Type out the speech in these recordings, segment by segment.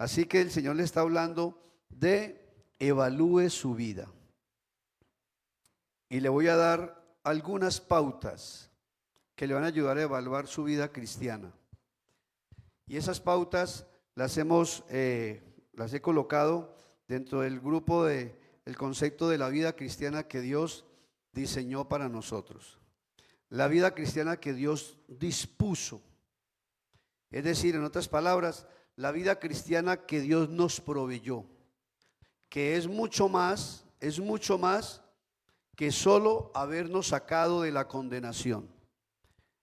Así que el Señor le está hablando de evalúe su vida. Y le voy a dar algunas pautas que le van a ayudar a evaluar su vida cristiana. Y esas pautas las he colocado dentro del grupo del concepto de la vida cristiana que Dios diseñó para nosotros. La vida cristiana que Dios dispuso. Es decir, en otras palabras, la vida cristiana que Dios nos proveyó, que es mucho más que solo habernos sacado de la condenación.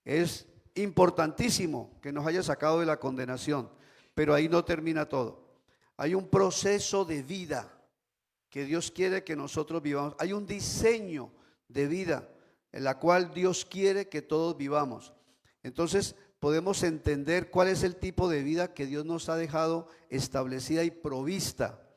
Es importantísimo que nos haya sacado de la condenación, pero ahí no termina todo. Hay un proceso de vida que Dios quiere que nosotros vivamos. Hay un diseño de vida en la cual Dios quiere que todos vivamos. Entonces podemos entender cuál es el tipo de vida que Dios nos ha dejado establecida y provista,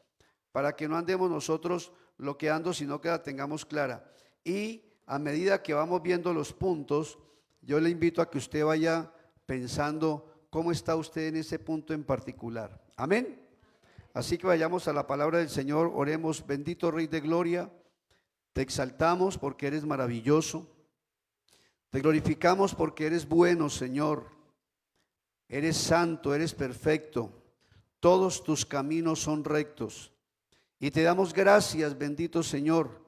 para que no andemos nosotros bloqueando, sino que la tengamos clara. Y a medida que vamos viendo los puntos, yo le invito a que usted vaya pensando cómo está usted en ese punto en particular. Amén. Así que vayamos a la palabra del Señor, oremos. Bendito Rey de Gloria, te exaltamos porque eres maravilloso, te glorificamos porque eres bueno, Señor, eres santo, eres perfecto, todos tus caminos son rectos. Y te damos gracias, bendito Señor,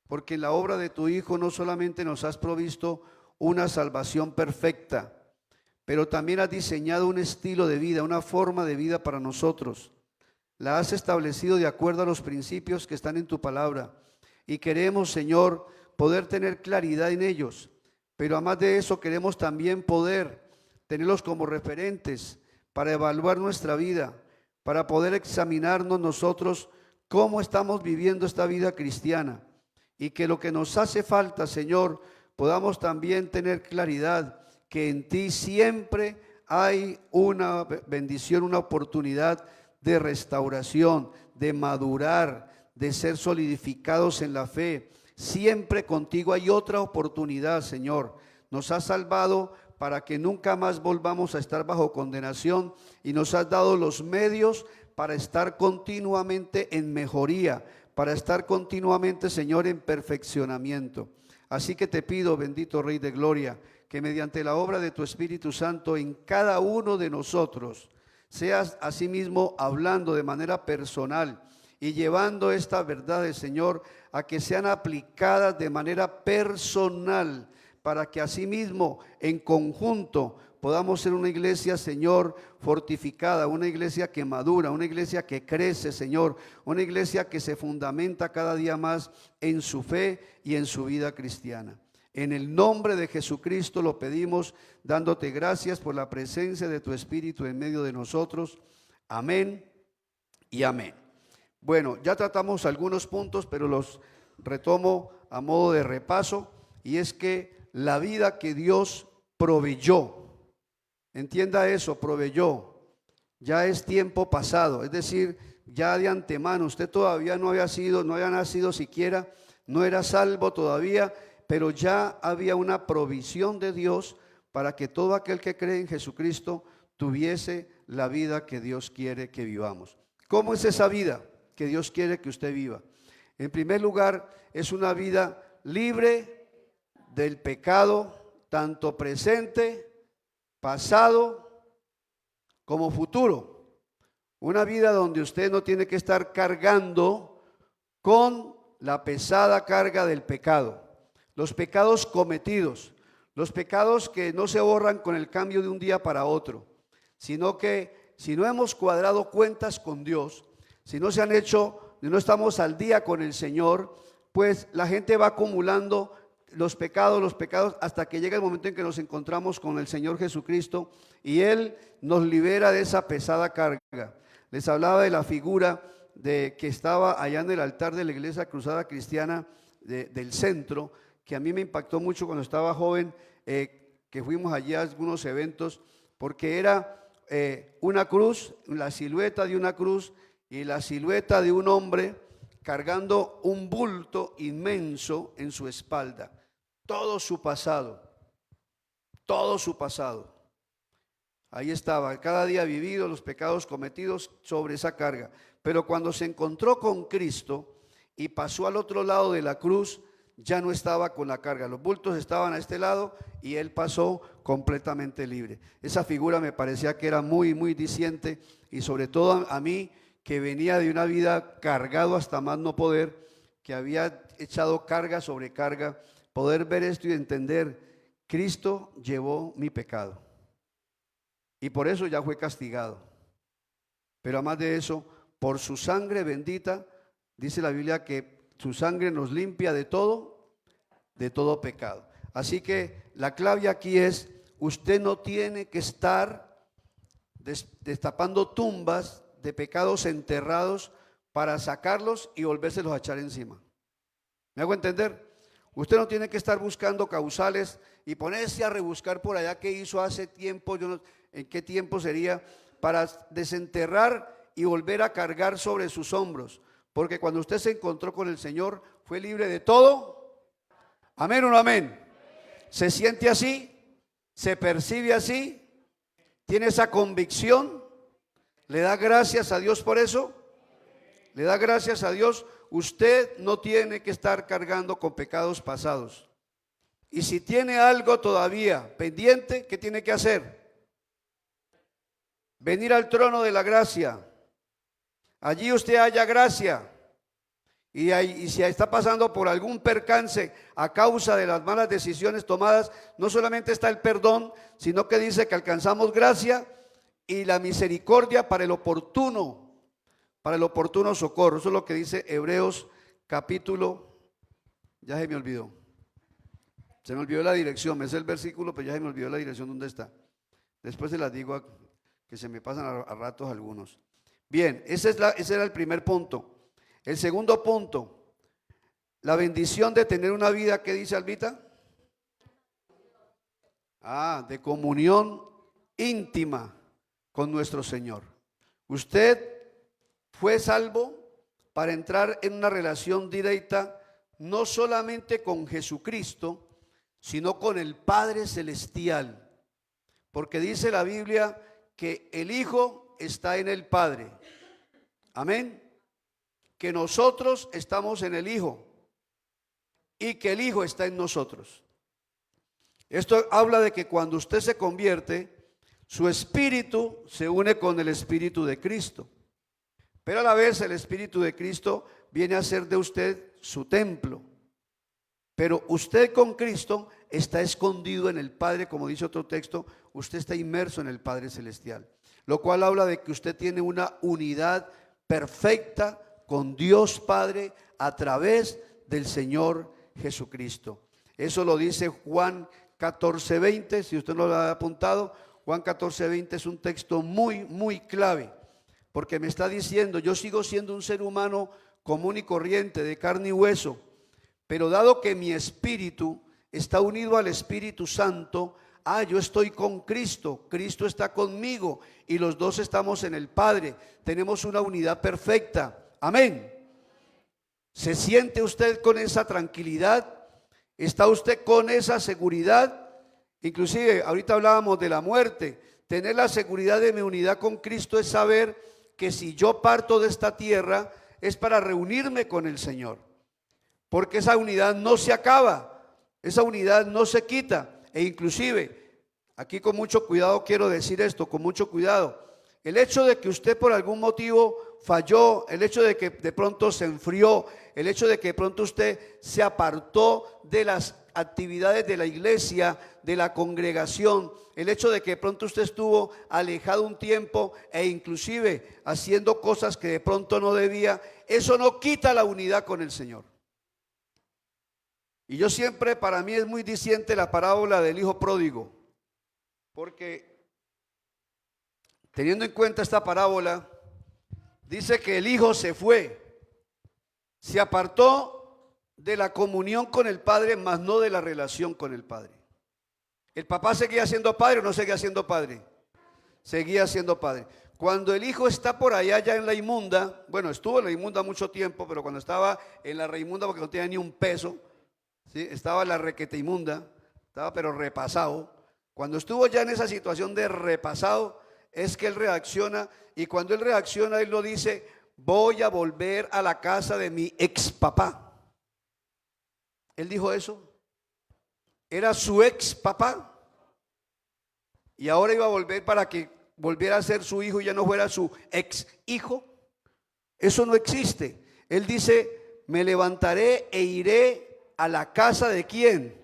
porque en la obra de tu Hijo no solamente nos has provisto una salvación perfecta, pero también has diseñado un estilo de vida, una forma de vida para nosotros. La has establecido de acuerdo a los principios que están en tu palabra. Y queremos, Señor, poder tener claridad en ellos. Pero además de eso, queremos también poder tenerlos como referentes para evaluar nuestra vida, para poder examinarnos nosotros cómo estamos viviendo esta vida cristiana. Y que lo que nos hace falta, Señor, podamos también tener claridad que en ti siempre hay una bendición, una oportunidad de restauración, de madurar, de ser solidificados en la fe. Siempre contigo hay otra oportunidad, Señor. Nos has salvado para que nunca más volvamos a estar bajo condenación y nos has dado los medios para estar continuamente en mejoría, para estar continuamente, Señor, en perfeccionamiento. Así que te pido, bendito Rey de Gloria, que mediante la obra de tu Espíritu Santo en cada uno de nosotros seas asimismo hablando de manera personal y llevando estas verdades, Señor, a que sean aplicadas de manera personal, para que asimismo en conjunto podamos ser una iglesia, Señor, fortificada, una iglesia que madura, una iglesia que crece, Señor, una iglesia que se fundamenta cada día más en su fe y en su vida cristiana. En el nombre de Jesucristo lo pedimos, dándote gracias por la presencia de tu Espíritu en medio de nosotros. Amén y amén. Bueno, ya tratamos algunos puntos, pero los retomo a modo de repaso, y es que la vida que Dios proveyó, entienda eso, proveyó, ya es tiempo pasado, es decir, ya de antemano, usted todavía no había nacido siquiera, no era salvo todavía, pero ya había una provisión de Dios para que todo aquel que cree en Jesucristo tuviese la vida que Dios quiere que vivamos. ¿Cómo es esa vida que Dios quiere que usted viva? En primer lugar, es una vida libre del pecado, tanto presente, pasado, como futuro. Una vida donde usted no tiene que estar cargando con la pesada carga del pecado. Los pecados cometidos, los pecados que no se borran con el cambio de un día para otro, sino que si no hemos cuadrado cuentas con Dios, si no se han hecho, no estamos al día con el Señor, pues la gente va acumulando los pecados, hasta que llega el momento en que nos encontramos con el Señor Jesucristo y Él nos libera de esa pesada carga. Les hablaba de la figura de que estaba allá en el altar de la Iglesia Cruzada Cristiana del centro, que a mí me impactó mucho cuando estaba joven, que fuimos allí a algunos eventos, porque era una cruz, la silueta de una cruz y la silueta de un hombre cargando un bulto inmenso en su espalda. Todo su pasado, todo su pasado. Ahí estaba, cada día vivido, los pecados cometidos sobre esa carga. Pero cuando se encontró con Cristo y pasó al otro lado de la cruz, ya no estaba con la carga. Los bultos estaban a este lado y él pasó completamente libre. Esa figura me parecía que era muy, muy diciente, y sobre todo a mí, que venía de una vida cargado hasta más no poder, que había echado carga sobre carga, poder ver esto y entender, Cristo llevó mi pecado y por eso ya fue castigado. Pero además de eso, por su sangre bendita, dice la Biblia que su sangre nos limpia de todo pecado. Así que la clave aquí es, usted no tiene que estar destapando tumbas de pecados enterrados para sacarlos y volvérselos a echar encima. ¿Me hago entender? Usted no tiene que estar buscando causales y ponerse a rebuscar por allá qué hizo hace tiempo, yo no, en qué tiempo sería, para desenterrar y volver a cargar sobre sus hombros. Porque cuando usted se encontró con el Señor, fue libre de todo. ¿Amén o no amén? ¿Se siente así? ¿Se percibe así? ¿Tiene esa convicción? ¿Le da gracias a Dios por eso? ¿Le da gracias a Dios? Usted no tiene que estar cargando con pecados pasados. Y si tiene algo todavía pendiente, ¿qué tiene que hacer? Venir al trono de la gracia. Allí usted halla gracia. Y si está pasando por algún percance a causa de las malas decisiones tomadas, no solamente está el perdón, sino que dice que alcanzamos gracia y la misericordia para el oportuno socorro. Eso es lo que dice Hebreos capítulo, ya se me olvidó la dirección, me sé el versículo, pero ya se me olvidó la dirección donde está. Después se las digo que se me pasan a ratos algunos. Bien, ese era el primer punto. El segundo punto, la bendición de tener una vida, ¿qué dice Albita? De comunión íntima con nuestro Señor. Usted fue salvo para entrar en una relación directa, no solamente con Jesucristo, sino con el Padre Celestial. Porque dice la Biblia que el Hijo está en el Padre. Amén. Que nosotros estamos en el Hijo y que el Hijo está en nosotros. Esto habla de que cuando usted se convierte, su espíritu se une con el espíritu de Cristo. Pero a la vez el espíritu de Cristo viene a ser de usted su templo. Pero usted con Cristo está escondido en el Padre, como dice otro texto, usted está inmerso en el Padre Celestial. Lo cual habla de que usted tiene una unidad perfecta con Dios Padre a través del Señor Jesucristo. Eso lo dice Juan 14:20, si usted no lo ha apuntado. Juan 14:20 es un texto muy, muy clave, porque me está diciendo, yo sigo siendo un ser humano común y corriente, de carne y hueso, pero dado que mi espíritu está unido al Espíritu Santo, yo estoy con Cristo, Cristo está conmigo y los dos estamos en el Padre, tenemos una unidad perfecta. Amén. ¿Se siente usted con esa tranquilidad? ¿Está usted con esa seguridad? Inclusive, ahorita hablábamos de la muerte. Tener la seguridad de mi unidad con Cristo es saber que si yo parto de esta tierra es para reunirme con el Señor. Porque esa unidad no se acaba, esa unidad no se quita. E inclusive, aquí con mucho cuidado quiero decir esto, con mucho cuidado. El hecho de que usted por algún motivo falló, el hecho de que de pronto se enfrió, el hecho de que de pronto usted se apartó de las actividades de la iglesia, de la congregación, el hecho de que de pronto usted estuvo alejado un tiempo e inclusive haciendo cosas que de pronto no debía, eso no quita la unidad con el Señor. Y yo siempre, para mí es muy diciente la parábola del hijo pródigo, porque teniendo en cuenta esta parábola, dice que el hijo se fue, se apartó de la comunión con el Padre, mas no de la relación con el Padre. ¿El papá seguía siendo padre o no seguía siendo padre? Seguía siendo padre. Cuando el hijo está por allá ya en la inmunda, bueno, estuvo en la inmunda mucho tiempo, pero cuando estaba en la reinmunda, porque no tenía ni un peso, ¿sí? Estaba en la requete inmunda, estaba pero repasado, Cuando estuvo ya en esa situación de repasado, es que él reacciona, y cuando él reacciona, él lo dice: voy a volver a la casa de mi ex papá. Él dijo eso. Era su ex papá. Y ahora iba a volver para que volviera a ser su hijo y ya no fuera su ex hijo. Eso no existe. Él dice: me levantaré e iré a la casa de ¿quién?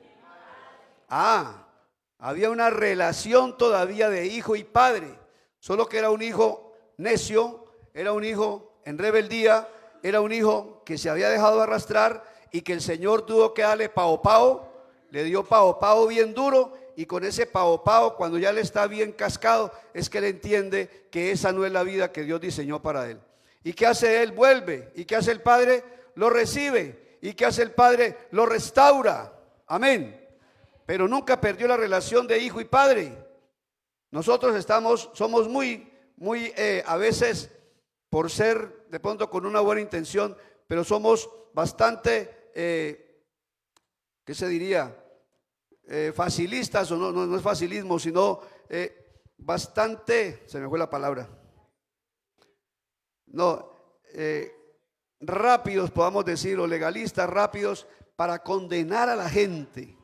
Había una relación todavía de hijo y padre, solo que era un hijo necio, era un hijo en rebeldía, era un hijo que se había dejado arrastrar y que el Señor tuvo que darle pao pao, le dio pao pao bien duro, y con ese pao pao, cuando ya le está bien cascado, es que él entiende que esa no es la vida que Dios diseñó para él. ¿Y qué hace él? Vuelve. ¿Y qué hace el Padre? Lo recibe. ¿Y qué hace el Padre? Lo restaura. Amén. Pero nunca perdió la relación de hijo y padre. Nosotros somos muy, a veces, por ser de pronto con una buena intención, pero somos bastante, ¿qué se diría? Facilistas, o no es facilismo, sino bastante, se me fue la palabra. Rápidos, podamos decir, o legalistas rápidos para condenar a la gente.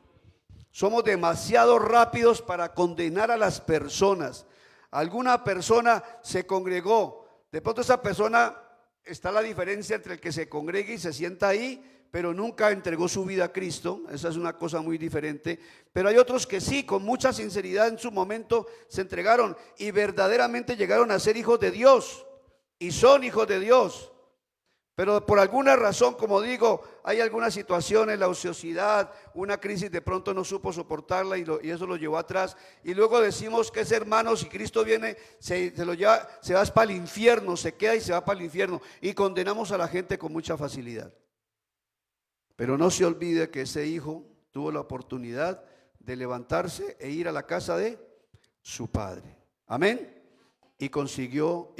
Somos demasiado rápidos para condenar a las personas. Alguna persona se congregó, de pronto esa persona, está la diferencia entre el que se congregue y se sienta ahí, pero nunca entregó su vida a Cristo. Esa es una cosa muy diferente. Pero hay otros que sí, con mucha sinceridad en su momento se entregaron y verdaderamente llegaron a ser hijos de Dios, y son hijos de Dios. Pero por alguna razón, como digo, hay algunas situaciones, la ociosidad, una crisis, de pronto no supo soportarla y eso lo llevó atrás. Y luego decimos que es hermano, si Cristo viene, se lo lleva, se va para el infierno, se queda y se va para el infierno. Y condenamos a la gente con mucha facilidad. Pero no se olvide que ese hijo tuvo la oportunidad de levantarse e ir a la casa de su padre. Amén. Y continuó,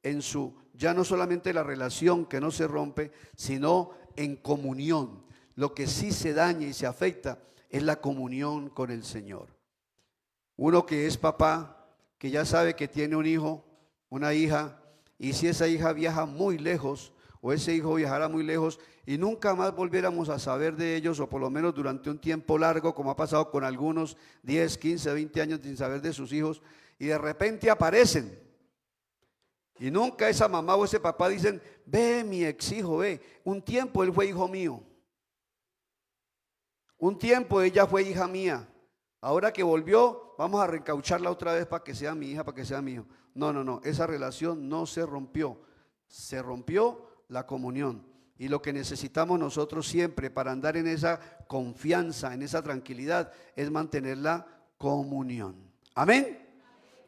en su, ya no solamente la relación que no se rompe, sino en comunión. Lo que sí se daña y se afecta es la comunión con el Señor. Uno que es papá, que ya sabe que tiene un hijo, una hija, y si esa hija viaja muy lejos, o ese hijo viajará muy lejos, y nunca más volviéramos a saber de ellos, o por lo menos durante un tiempo largo, como ha pasado con algunos, 10, 15, 20 años sin saber de sus hijos, y de repente aparecen. Y nunca esa mamá o ese papá dicen: ve mi ex hijo, ve, un tiempo él fue hijo mío, un tiempo ella fue hija mía, ahora que volvió vamos a reencaucharla otra vez para que sea mi hija, para que sea mi hijo. No, esa relación no se rompió, se rompió la comunión. Y lo que necesitamos nosotros siempre para andar en esa confianza, en esa tranquilidad, es mantener la comunión. Amén.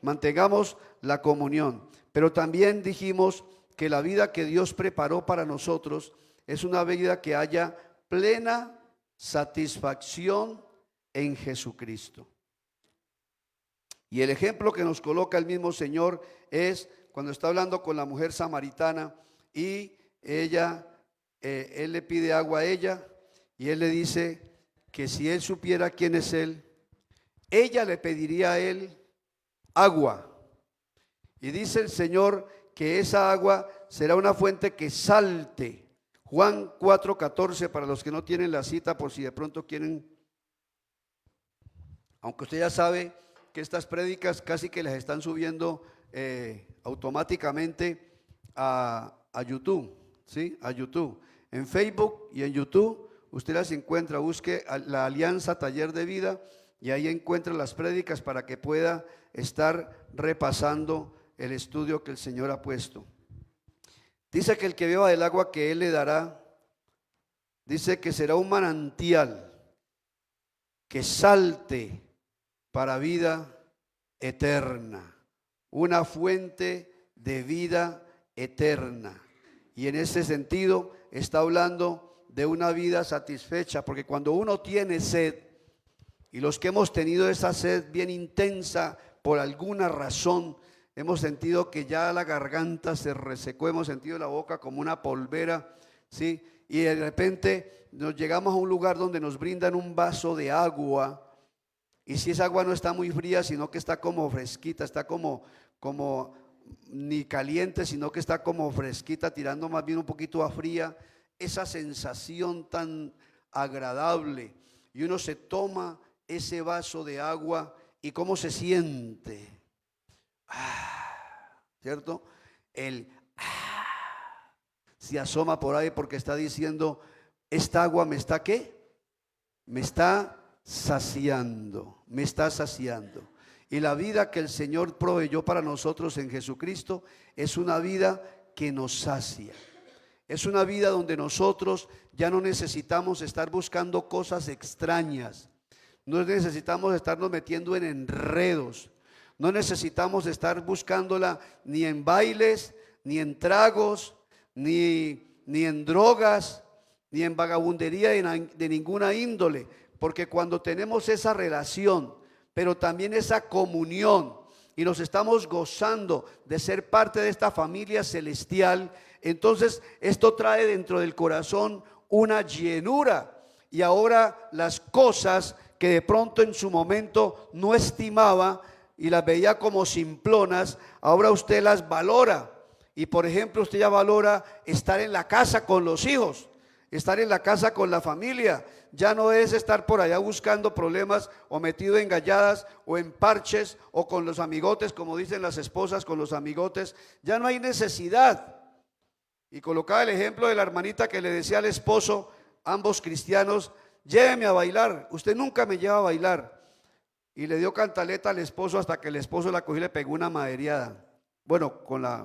Mantengamos la comunión. Pero también dijimos que la vida que Dios preparó para nosotros es una vida que haya plena satisfacción en Jesucristo. Y el ejemplo que nos coloca el mismo Señor es cuando está hablando con la mujer samaritana y él le pide agua a ella y él le dice que si él supiera quién es él, ella le pediría a él agua. Y dice el Señor que esa agua será una fuente que salte. Juan 4:14, para los que no tienen la cita, por si de pronto quieren, aunque usted ya sabe que estas prédicas casi que las están subiendo automáticamente a YouTube, ¿sí? A YouTube. En Facebook y en YouTube usted las encuentra, busque la Alianza Taller de Vida y ahí encuentra las prédicas para que pueda estar repasando el estudio que el Señor ha puesto. Dice que el que beba del agua que Él le dará, dice que será un manantial que salte para vida eterna, una fuente de vida eterna. Y en ese sentido está hablando de una vida satisfecha, porque cuando uno tiene sed, y los que hemos tenido esa sed bien intensa por alguna razón, hemos sentido que ya la garganta se resecó, hemos sentido la boca como una polvera, ¿sí? Y de repente nos llegamos a un lugar donde nos brindan un vaso de agua Y si esa agua no está muy fría, sino que está como fresquita, está como ni caliente, sino que está como fresquita, tirando más bien un poquito a fría, esa sensación tan agradable. Y uno se toma ese vaso de agua y cómo se siente. ¿Cierto? El se asoma por ahí porque está diciendo, esta agua me está ¿qué? Me está saciando, me está saciando. Y la vida que el Señor proveyó para nosotros en Jesucristo es una vida que nos sacia. Es una vida donde nosotros ya no necesitamos estar buscando cosas extrañas. No necesitamos estarnos metiendo en enredos. No necesitamos estar buscándola ni en bailes, ni en tragos, ni en drogas, ni en vagabundería de ninguna índole. Porque cuando tenemos esa relación, pero también esa comunión, y nos estamos gozando de ser parte de esta familia celestial, entonces esto trae dentro del corazón una llenura. Y ahora las cosas que de pronto en su momento no estimaba y las veía como simplonas, ahora usted las valora. Y por ejemplo, usted ya valora estar en la casa con los hijos, estar en la casa con la familia. Ya no es estar por allá buscando problemas o metido en galladas o en parches o con los amigotes, como dicen las esposas, con los amigotes. Ya no hay necesidad. Y colocaba el ejemplo de la hermanita que le decía al esposo, ambos cristianos, lléveme a bailar. Usted nunca me lleva a bailar. Y le dio cantaleta al esposo hasta que el esposo la cogió y le pegó una maderiada. Bueno,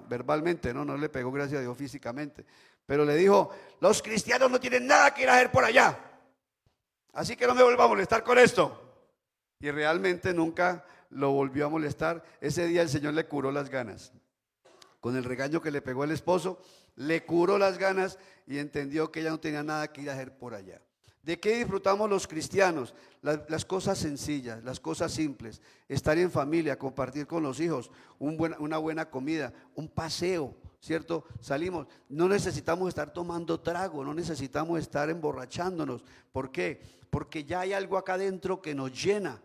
verbalmente, no le pegó, gracias a Dios, físicamente. Pero le dijo, los cristianos no tienen nada que ir a hacer por allá. Así que no me vuelva a molestar con esto. Y realmente nunca lo volvió a molestar. Ese día el Señor le curó las ganas. Con el regaño que le pegó el esposo, le curó las ganas y entendió que ella no tenía nada que ir a hacer por allá. ¿De qué disfrutamos los cristianos? Las cosas sencillas, las cosas simples. Estar en familia, compartir con los hijos, una buena comida, un paseo, ¿cierto? Salimos, no necesitamos estar tomando trago, no necesitamos estar emborrachándonos. ¿Por qué? Porque ya hay algo acá adentro que nos llena.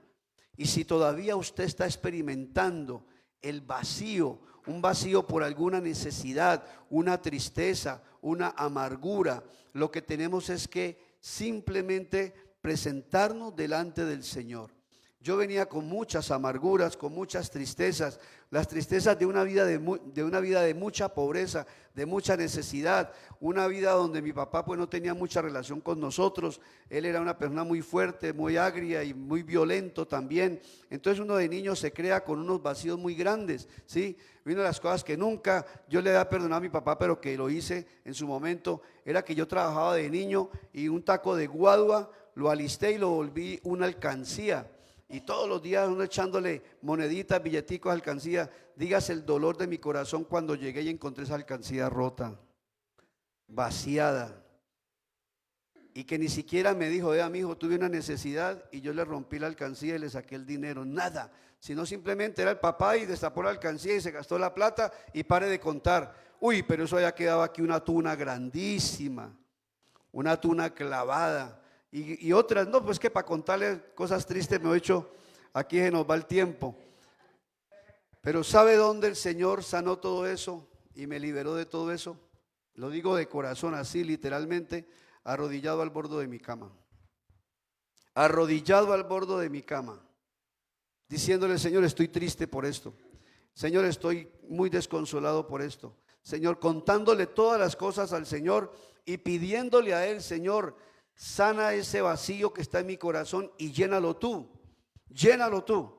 Y si todavía usted está experimentando el vacío, un vacío por alguna necesidad, una tristeza, una amargura, lo que tenemos es que simplemente presentarnos delante del Señor. Yo venía con muchas amarguras, con muchas tristezas, las tristezas de una vida de mucha pobreza, de mucha necesidad, una vida donde mi papá pues no tenía mucha relación con nosotros. Él era una persona muy fuerte, muy agria y muy violento también. Entonces uno de niño se crea con unos vacíos muy grandes, ¿sí? Una de las cosas que nunca yo le había perdonado a mi papá, pero que lo hice en su momento, era que yo trabajaba de niño y un taco de guadua lo alisté y lo volví una alcancía. Y todos los días uno echándole moneditas, billeticos, alcancía. Dígase el dolor de mi corazón cuando llegué y encontré esa alcancía rota, vaciada. Y que ni siquiera me dijo, mi hijo, tuve una necesidad, y yo le rompí la alcancía y le saqué el dinero. Nada, sino simplemente era el papá y destapó la alcancía y se gastó la plata y pare de contar. Uy, pero eso ya quedaba aquí una tuna grandísima, una tuna clavada. Y otras, no, pues que para contarles cosas tristes me he hecho, aquí se nos va el tiempo. Pero ¿sabe dónde el Señor sanó todo eso y me liberó de todo eso? Lo digo de corazón, así literalmente, arrodillado al borde de mi cama. Arrodillado al borde de mi cama, diciéndole: Señor, estoy triste por esto. Señor, estoy muy desconsolado por esto. Señor, contándole todas las cosas al Señor y pidiéndole a Él: Señor, sana ese vacío que está en mi corazón y llénalo tú, llénalo tú.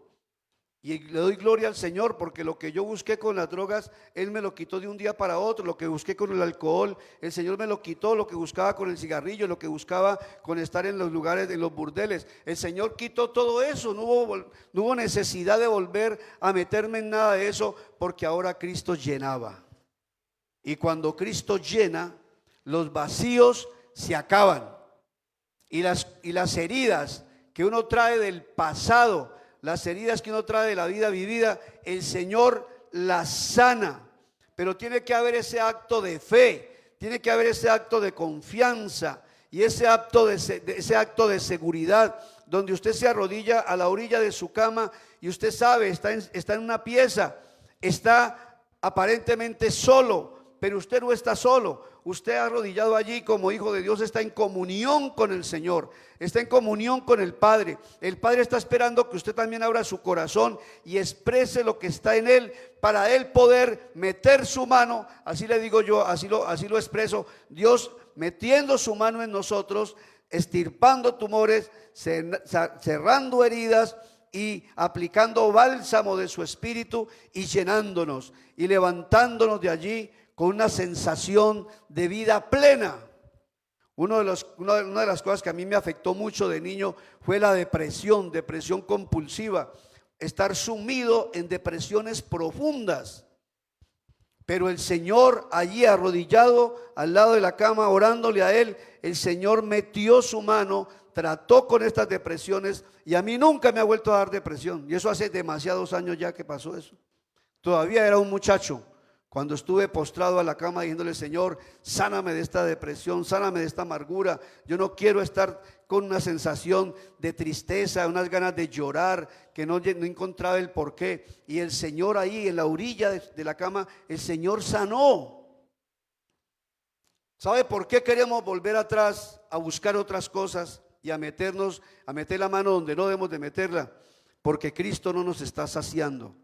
Y le doy gloria al Señor, porque lo que yo busqué con las drogas, Él me lo quitó de un día para otro. Lo que busqué con el alcohol, el Señor me lo quitó. Lo que buscaba con el cigarrillo, lo que buscaba con estar en los lugares, en los burdeles, el Señor quitó todo eso. No hubo necesidad de volver a meterme en nada de eso, porque ahora Cristo llenaba. Y cuando Cristo llena, los vacíos se acaban. Y las heridas que uno trae del pasado, las heridas que uno trae de la vida vivida, el Señor las sana. Pero tiene que haber ese acto de fe, tiene que haber ese acto de confianza. Y ese acto de seguridad, donde usted se arrodilla a la orilla de su cama y usted sabe, está en una pieza, está aparentemente solo, pero usted no está solo. Usted arrodillado allí como hijo de Dios está en comunión con el Señor, está en comunión con el Padre. El Padre está esperando que usted también abra su corazón y exprese lo que está en él, para él poder meter su mano. Así le digo yo, así lo expreso. Dios metiendo su mano en nosotros, extirpando tumores, cerrando heridas y aplicando bálsamo de su espíritu y llenándonos y levantándonos de allí con una sensación de vida plena. Una de las cosas que a mí me afectó mucho de niño fue la depresión compulsiva, estar sumido en depresiones profundas. Pero el Señor allí arrodillado al lado de la cama, orándole a Él, el Señor metió su mano, trató con estas depresiones y a mí nunca me ha vuelto a dar depresión. Y eso hace demasiados años ya que pasó eso. Todavía era un muchacho cuando estuve postrado a la cama diciéndole: Señor, sáname de esta depresión, sáname de esta amargura. Yo no quiero estar con una sensación de tristeza, unas ganas de llorar, que no encontraba el porqué. Y el Señor ahí en la orilla de la cama, el Señor sanó. ¿Sabe por qué queremos volver atrás a buscar otras cosas y a meter la mano donde no debemos de meterla? Porque Cristo no nos está saciando.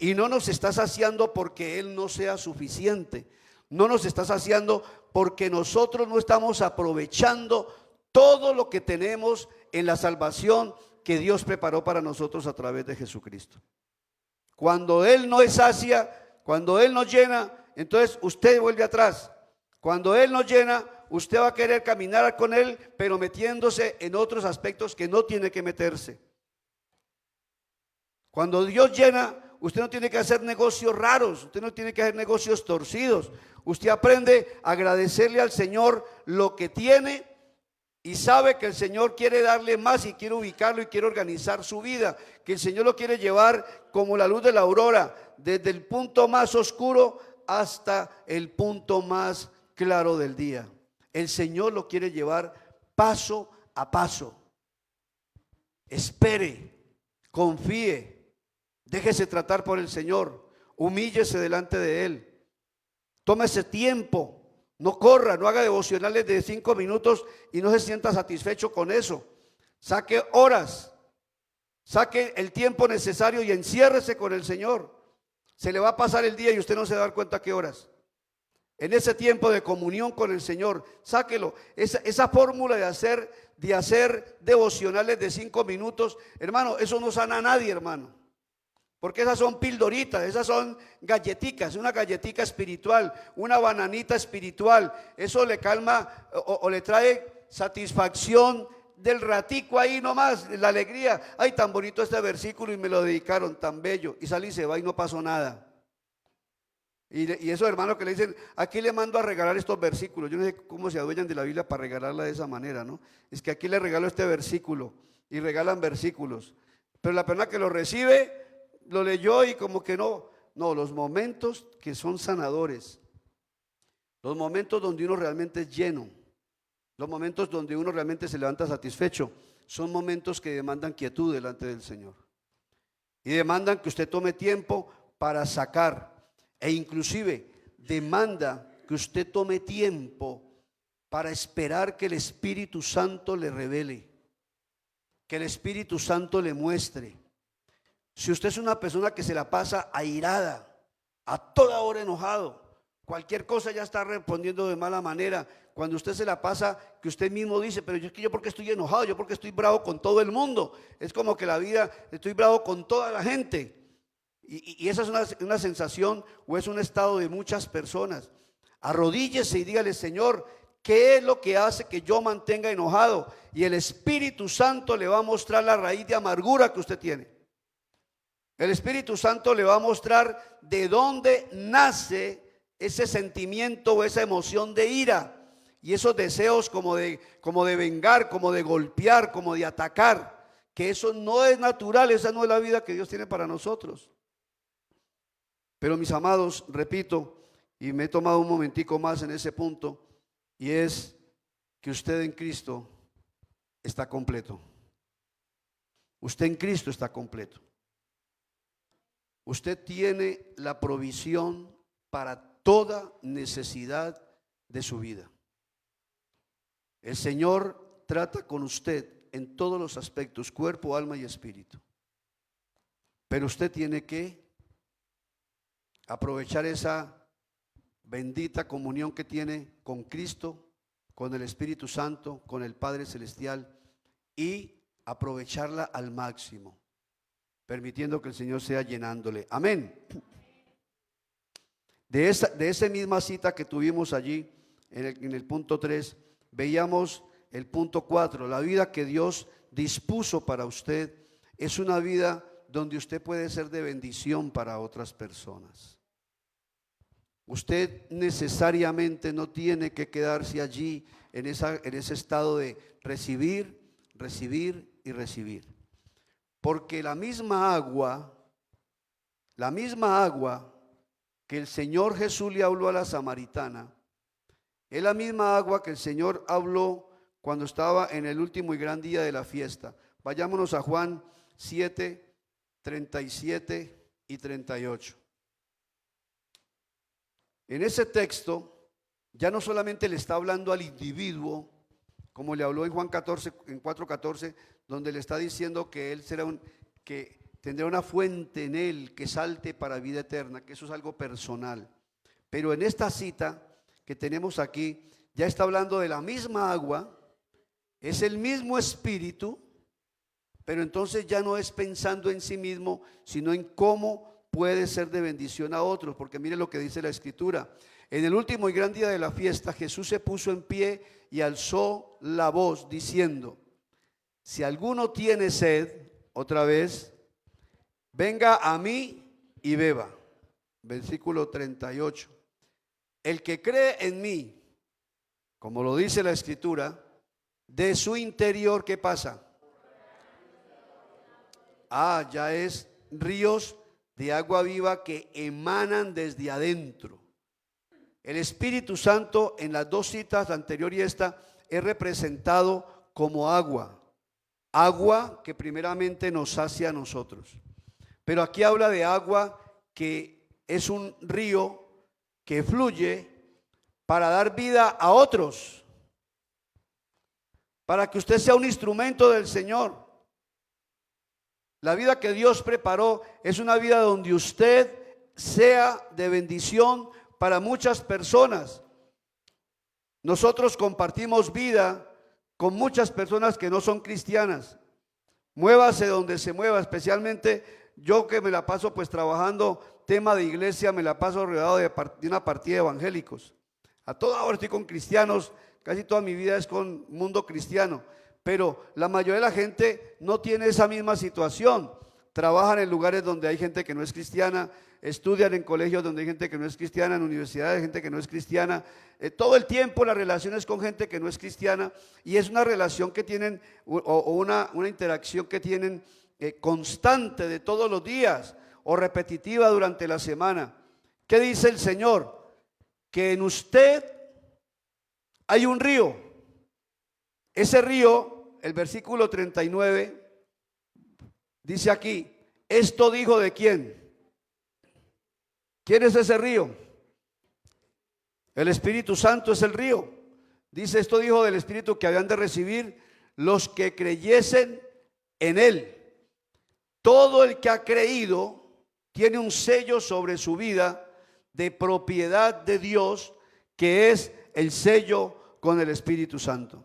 Y no nos está saciando porque Él no sea suficiente. No nos está saciando porque nosotros no estamos aprovechando todo lo que tenemos en la salvación que Dios preparó para nosotros a través de Jesucristo. Cuando Él no es sacia, cuando Él nos llena, entonces usted vuelve atrás. Cuando Él nos llena, usted va a querer caminar con Él, pero metiéndose en otros aspectos que no tiene que meterse. Cuando Dios llena, usted no tiene que hacer negocios raros, usted no tiene que hacer negocios torcidos. Usted aprende a agradecerle al Señor lo que tiene y sabe que el Señor quiere darle más y quiere ubicarlo y quiere organizar su vida, que el Señor lo quiere llevar como la luz de la aurora, desde el punto más oscuro hasta el punto más claro del día. El Señor lo quiere llevar paso a paso. Espere, confíe. Déjese tratar por el Señor, humíllese delante de Él, tómese tiempo, no corra, no haga devocionales de 5 minutos y no se sienta satisfecho con eso. Saque horas, saque el tiempo necesario y enciérrese con el Señor. Se le va a pasar el día y usted no se va a dar cuenta qué horas. En ese tiempo de comunión con el Señor, sáquelo. Esa fórmula de hacer devocionales de 5 minutos, hermano, eso no sana a nadie, hermano. Porque esas son pildoritas, esas son galletitas, una galletica espiritual, una bananita espiritual. Eso le calma o le trae satisfacción del ratico ahí nomás, la alegría. Ay, tan bonito este versículo y me lo dedicaron, tan bello. Y salí y se va y no pasó nada. Y esos hermanos que le dicen: aquí le mando a regalar estos versículos. Yo no sé cómo se adueñan de la Biblia para regalarla de esa manera, ¿no? Es que aquí le regalo este versículo y regalan versículos. Pero la persona que lo recibe lo leyó y como que no. No, los momentos que son sanadores, los momentos donde uno realmente es lleno, los momentos donde uno realmente se levanta satisfecho, son momentos que demandan quietud delante del Señor. Y demandan que usted tome tiempo para sacar, e inclusive demanda que usted tome tiempo para esperar que el Espíritu Santo le revele, que el Espíritu Santo le muestre. Si usted es una persona que se la pasa airada, a toda hora enojado, cualquier cosa ya está respondiendo de mala manera, cuando usted se la pasa, que usted mismo dice: pero yo porque estoy enojado, yo porque estoy bravo con todo el mundo, es como que la vida, estoy bravo con toda la gente. Y esa es una sensación o es un estado de muchas personas. Arrodíllese y dígale: Señor, ¿qué es lo que hace que yo mantenga enojado? Y el Espíritu Santo le va a mostrar la raíz de amargura que usted tiene. El Espíritu Santo le va a mostrar de dónde nace ese sentimiento o esa emoción de ira y esos deseos como de vengar, como de golpear, como de atacar, que eso no es natural, esa no es la vida que Dios tiene para nosotros. Pero mis amados, repito, y me he tomado un momentico más en ese punto, y es que que usted en Cristo está completo. Usted en Cristo está completo. Usted tiene la provisión para toda necesidad de su vida. El Señor trata con usted en todos los aspectos, cuerpo, alma y espíritu. Pero usted tiene que aprovechar esa bendita comunión que tiene con Cristo, con el Espíritu Santo, con el Padre Celestial, y aprovecharla al máximo, permitiendo que el Señor sea llenándole. Amén. De esa misma cita que tuvimos allí, en el punto 3, veíamos el punto 4. La vida que Dios dispuso para usted es una vida donde usted puede ser de bendición para otras personas. Usted necesariamente no tiene que quedarse allí en ese estado de recibir, recibir y recibir. Porque la misma agua que el Señor Jesús le habló a la samaritana, es la misma agua que el Señor habló cuando estaba en el último y gran día de la fiesta. Vayámonos a Juan 7, 37 y 38. En ese texto ya no solamente le está hablando al individuo, como le habló en Juan 14, en 4:14, donde le está diciendo que él que tendrá una fuente en él que salte para vida eterna, que eso es algo personal. Pero en esta cita que tenemos aquí, ya está hablando de la misma agua, es el mismo espíritu, pero entonces ya no es pensando en sí mismo, sino en cómo puede ser de bendición a otros, porque mire lo que dice la Escritura. En el último y gran día de la fiesta, Jesús se puso en pie y alzó la voz diciendo: si alguno tiene sed, otra vez, venga a mí y beba. Versículo 38. El que cree en mí, como lo dice la Escritura, de su interior, ¿qué pasa? Ya es ríos de agua viva que emanan desde adentro. El Espíritu Santo en las dos citas, la anterior y esta, es representado como agua. Agua que primeramente nos sacia a nosotros. Pero aquí habla de agua que es un río que fluye para dar vida a otros. Para que usted sea un instrumento del Señor. La vida que Dios preparó es una vida donde usted sea de bendición para muchas personas. Nosotros compartimos vida con muchas personas que no son cristianas. Muévase donde se mueva, especialmente yo que me la paso pues trabajando tema de iglesia, me la paso rodeado de una partida de evangélicos. A toda hora estoy con cristianos, casi toda mi vida es con mundo cristiano. Pero la mayoría de la gente no tiene esa misma situación. Trabajan en lugares donde hay gente que no es cristiana, estudian en colegios donde hay gente que no es cristiana, en universidades hay gente que no es cristiana. Todo el tiempo las relaciones con gente que no es cristiana, y es una relación que tienen o una interacción que tienen constante de todos los días o repetitiva durante la semana. ¿Qué dice el Señor? Que en usted hay un río. Ese río, el versículo 39, dice aquí, esto dijo de quién. ¿Quién es ese río? El Espíritu Santo es el río. Dice, esto dijo del Espíritu que habían de recibir los que creyesen en él. Todo el que ha creído tiene un sello sobre su vida de propiedad de Dios, que es el sello con el Espíritu Santo.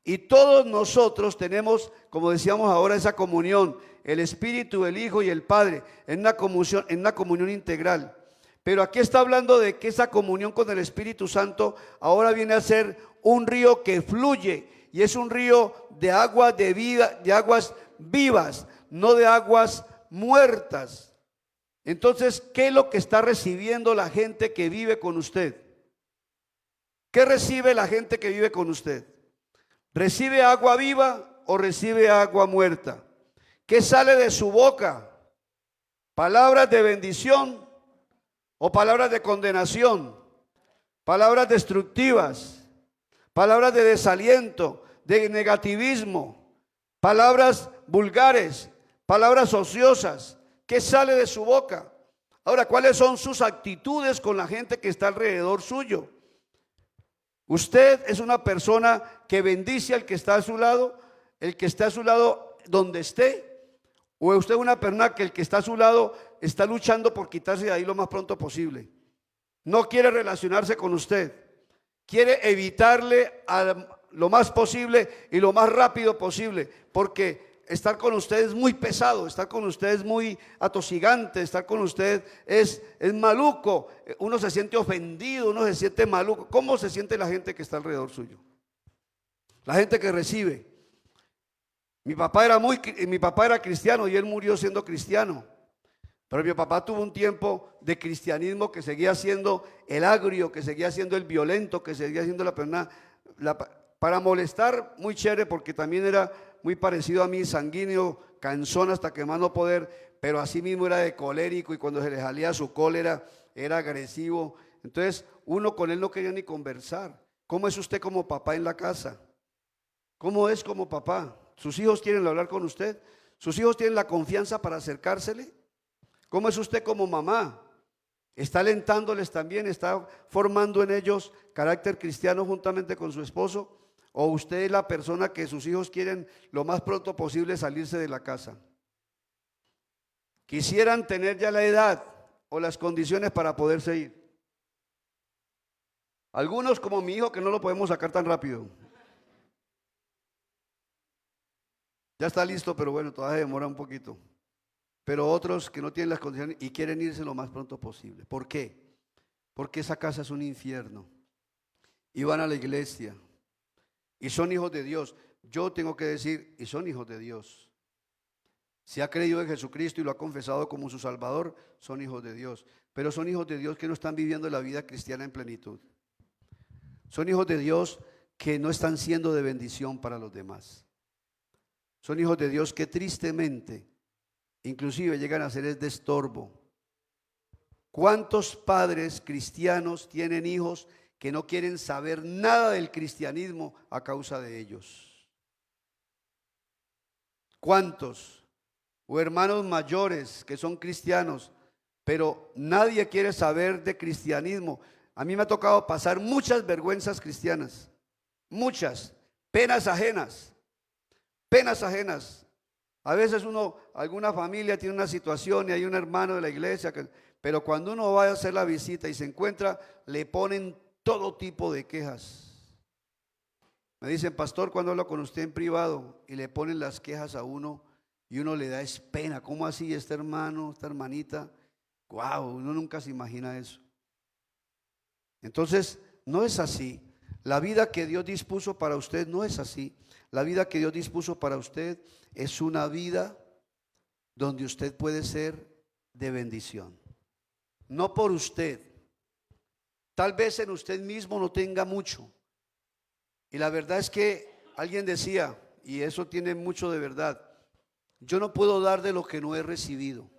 Y todos nosotros tenemos, como decíamos ahora, esa comunión, el Espíritu, el Hijo y el Padre, en una comunión integral. Pero aquí está hablando de que esa comunión con el Espíritu Santo ahora viene a ser un río que fluye, y es un río de agua de vida, de aguas vivas, no de aguas muertas. Entonces, ¿qué es lo que está recibiendo la gente que vive con usted? ¿Qué recibe la gente que vive con usted? ¿Recibe agua viva o recibe agua muerta? ¿Qué sale de su boca? ¿Palabras de bendición o palabras de condenación? ¿Palabras destructivas? palabras de desaliento, de negativismo, palabras vulgares, palabras ociosas. ¿Qué sale de su boca? Ahora, ¿cuáles son sus actitudes con la gente que está alrededor suyo? Usted es una persona que bendice al que está a su lado, el que está a su lado donde esté, o es usted una persona que el que está a su lado está luchando por quitarse de ahí lo más pronto posible. No quiere relacionarse con usted, quiere evitarle lo más posible y lo más rápido posible, porque estar con usted es muy pesado, estar con usted es muy atosigante, estar con usted es maluco. Uno se siente ofendido, uno se siente maluco. ¿Cómo se siente la gente que está alrededor suyo? La gente que recibe. Mi papá era cristiano y él murió siendo cristiano. Pero mi papá tuvo un tiempo de cristianismo que seguía siendo el agrio, que seguía siendo el violento, que seguía siendo la persona para molestar, muy chévere, porque también era muy parecido a mí, sanguíneo, cansón hasta que más no poder, pero así mismo era de colérico y cuando se le salía su cólera era agresivo. Entonces uno con él no quería ni conversar. ¿Cómo es usted como papá en la casa? ¿Cómo es como papá? ¿Sus hijos quieren hablar con usted? ¿Sus hijos tienen la confianza para acercársele? ¿Cómo es usted como mamá? ¿Está alentándoles también? ¿Está formando en ellos carácter cristiano juntamente con su esposo? ¿O usted es la persona que sus hijos quieren lo más pronto posible salirse de la casa? Quisieran tener ya la edad o las condiciones para poderse ir. Algunos como mi hijo que no lo podemos sacar tan rápido. Ya está listo, pero bueno, todavía demora un poquito. Pero otros que no tienen las condiciones y quieren irse lo más pronto posible. ¿Por qué? Porque esa casa es un infierno. Y van a la iglesia. Y son hijos de Dios. Yo tengo que decir, y son hijos de Dios. Si ha creído en Jesucristo y lo ha confesado como su Salvador, son hijos de Dios. Pero son hijos de Dios que no están viviendo la vida cristiana en plenitud. Son hijos de Dios que no están siendo de bendición para los demás. Son hijos de Dios que tristemente, inclusive llegan a ser de estorbo. ¿Cuántos padres cristianos tienen hijos que no quieren saber nada del cristianismo a causa de ellos? ¿Cuántos? O hermanos mayores que son cristianos, pero nadie quiere saber de cristianismo. A mí me ha tocado pasar muchas vergüenzas cristianas, muchas, penas ajenas, penas ajenas. A veces alguna familia tiene una situación y hay un hermano de la iglesia, pero cuando uno va a hacer la visita y se encuentra, le ponen todo tipo de quejas. Me dicen, pastor, cuando hablo con usted en privado y le ponen las quejas a uno y uno le da pena. ¿Cómo así este hermano, esta hermanita? Wow, uno nunca se imagina eso. Entonces, no es así. La vida que Dios dispuso para usted no es así. La vida que Dios dispuso para usted es una vida donde usted puede ser de bendición. No por usted. Tal vez en usted mismo no tenga mucho. Y la verdad es que alguien decía, y eso tiene mucho de verdad, yo no puedo dar de lo que no he recibido.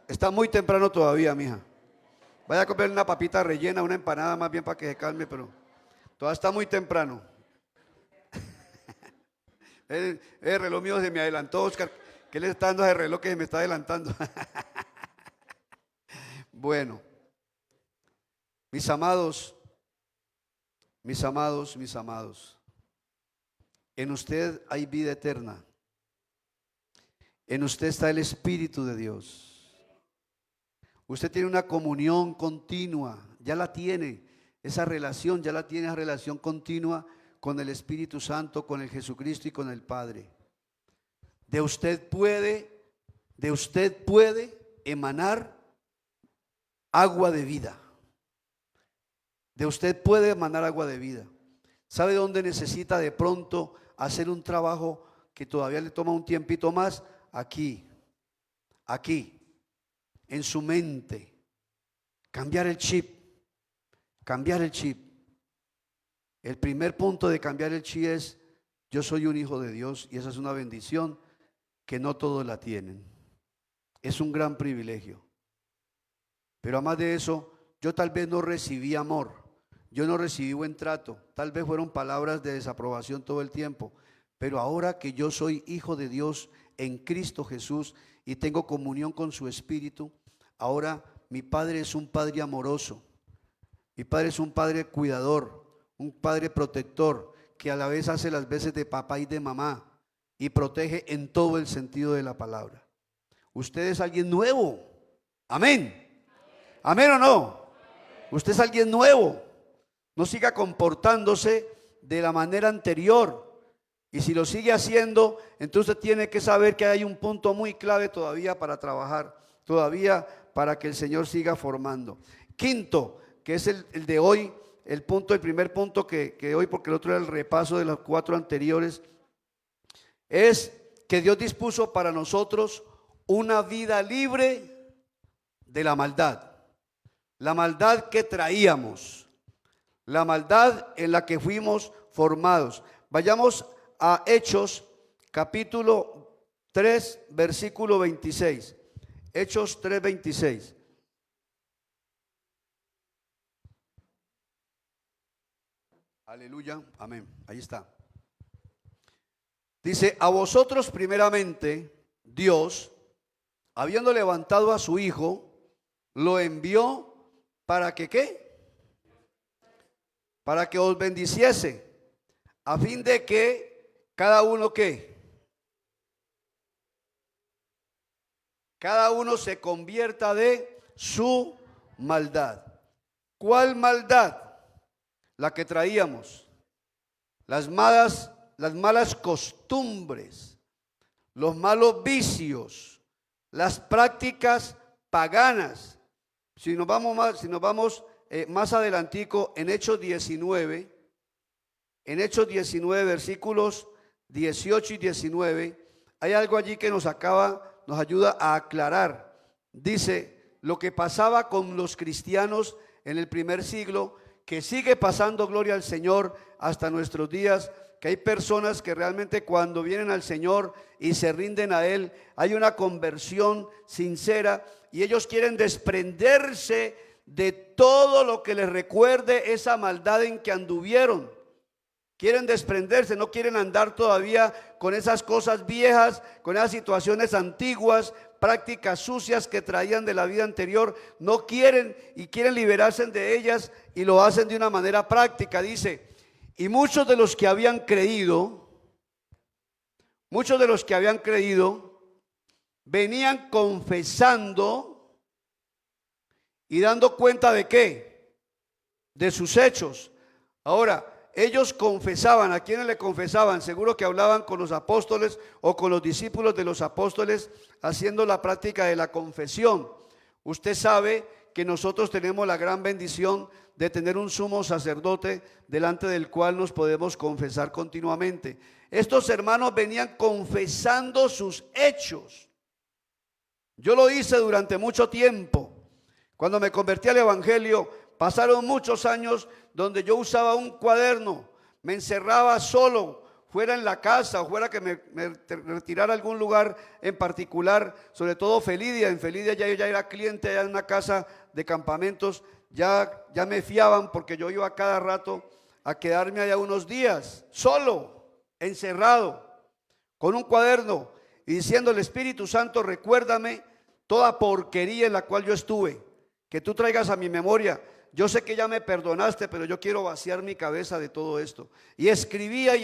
Está muy temprano todavía, mija. Vaya a comer una papita rellena, una empanada más bien para que se calme, pero todavía está muy temprano. El reloj mío se me adelantó, Oscar. ¿Qué le está dando a ese reloj que se me está adelantando? Bueno, mis amados, mis amados, mis amados, en usted hay vida eterna. En usted está el Espíritu de Dios. Usted tiene una comunión continua, ya la tiene, esa relación, ya la tiene, esa relación continua con el Espíritu Santo, con el Jesucristo y con el Padre. De usted puede emanar agua de vida. De usted puede emanar agua de vida. ¿Sabe dónde necesita de pronto hacer un trabajo que todavía le toma un tiempito más? Aquí, en su mente. Cambiar el chip. El primer punto de cambiar el chip es: yo soy un hijo de Dios, y esa es una bendición que no todos la tienen. Es un gran privilegio. Pero además de eso, yo tal vez no recibí amor. yo no recibí buen trato. Tal vez fueron palabras de desaprobación todo el tiempo. Pero ahora que yo soy hijo de Dios en Cristo Jesús y tengo comunión con su Espíritu, ahora mi Padre es un Padre amoroso. Mi Padre es un Padre cuidador, un Padre protector, que a la vez hace las veces de papá y de mamá y protege en todo el sentido de la palabra. Usted es alguien nuevo. Amén. Amén o no. Usted es alguien nuevo. No siga comportándose de la manera anterior. Y si lo sigue haciendo, entonces tiene que saber que hay un punto muy clave todavía para trabajar, todavía para que el Señor siga formando. Quinto, que es el de hoy, el primer punto que hoy, porque el otro era el repaso de los 4 anteriores, es que Dios dispuso para nosotros una vida libre de la maldad que traíamos, la maldad en la que fuimos formados. Vayamos a Hechos capítulo 3 versículo 26. Hechos 3:26. Aleluya, amén. Ahí está. Dice: a vosotros primeramente Dios, habiendo levantado a su Hijo, lo envió para que ¿qué? Para que os bendiciese, a fin de que cada uno ¿qué? Cada uno se convierta de su maldad. ¿Cuál maldad? La que traíamos, las malas costumbres, los malos vicios, las prácticas paganas. Si nos vamos más adelantico en Hechos 19, versículos 18 y 19, hay algo allí que nos ayuda a aclarar. Dice lo que pasaba con los cristianos en el primer siglo, que sigue pasando, gloria al Señor, hasta nuestros días, que hay personas que realmente cuando vienen al Señor y se rinden a Él, hay una conversión sincera y ellos quieren desprenderse de todo lo que les recuerde esa maldad en que anduvieron. Quieren desprenderse, no quieren andar todavía con esas cosas viejas, con esas situaciones antiguas, prácticas sucias que traían de la vida anterior. No quieren y quieren liberarse de ellas y lo hacen de una manera práctica. Dice: y muchos de los que habían creído, venían confesando y dando cuenta ¿de qué? De sus hechos. Ahora, ellos confesaban. ¿A quiénes le confesaban? Seguro que hablaban con los apóstoles o con los discípulos de los apóstoles, haciendo la práctica de la confesión. Usted sabe que nosotros tenemos la gran bendición de tener un sumo sacerdote delante del cual nos podemos confesar continuamente. Estos hermanos venían confesando sus hechos. Yo lo hice durante mucho tiempo. Cuando me convertí al evangelio, pasaron muchos años donde yo usaba un cuaderno, me encerraba solo, fuera en la casa o fuera que me retirara a algún lugar en particular, sobre todo Felidia. En Felidia ya era cliente allá en una casa de campamentos, ya me fiaban porque yo iba cada rato a quedarme allá unos días, solo, encerrado, con un cuaderno y diciendo: el Espíritu Santo, recuérdame toda porquería en la cual yo estuve, que tú traigas a mi memoria. Yo sé que ya me perdonaste, pero yo quiero vaciar mi cabeza de todo esto. Y escribía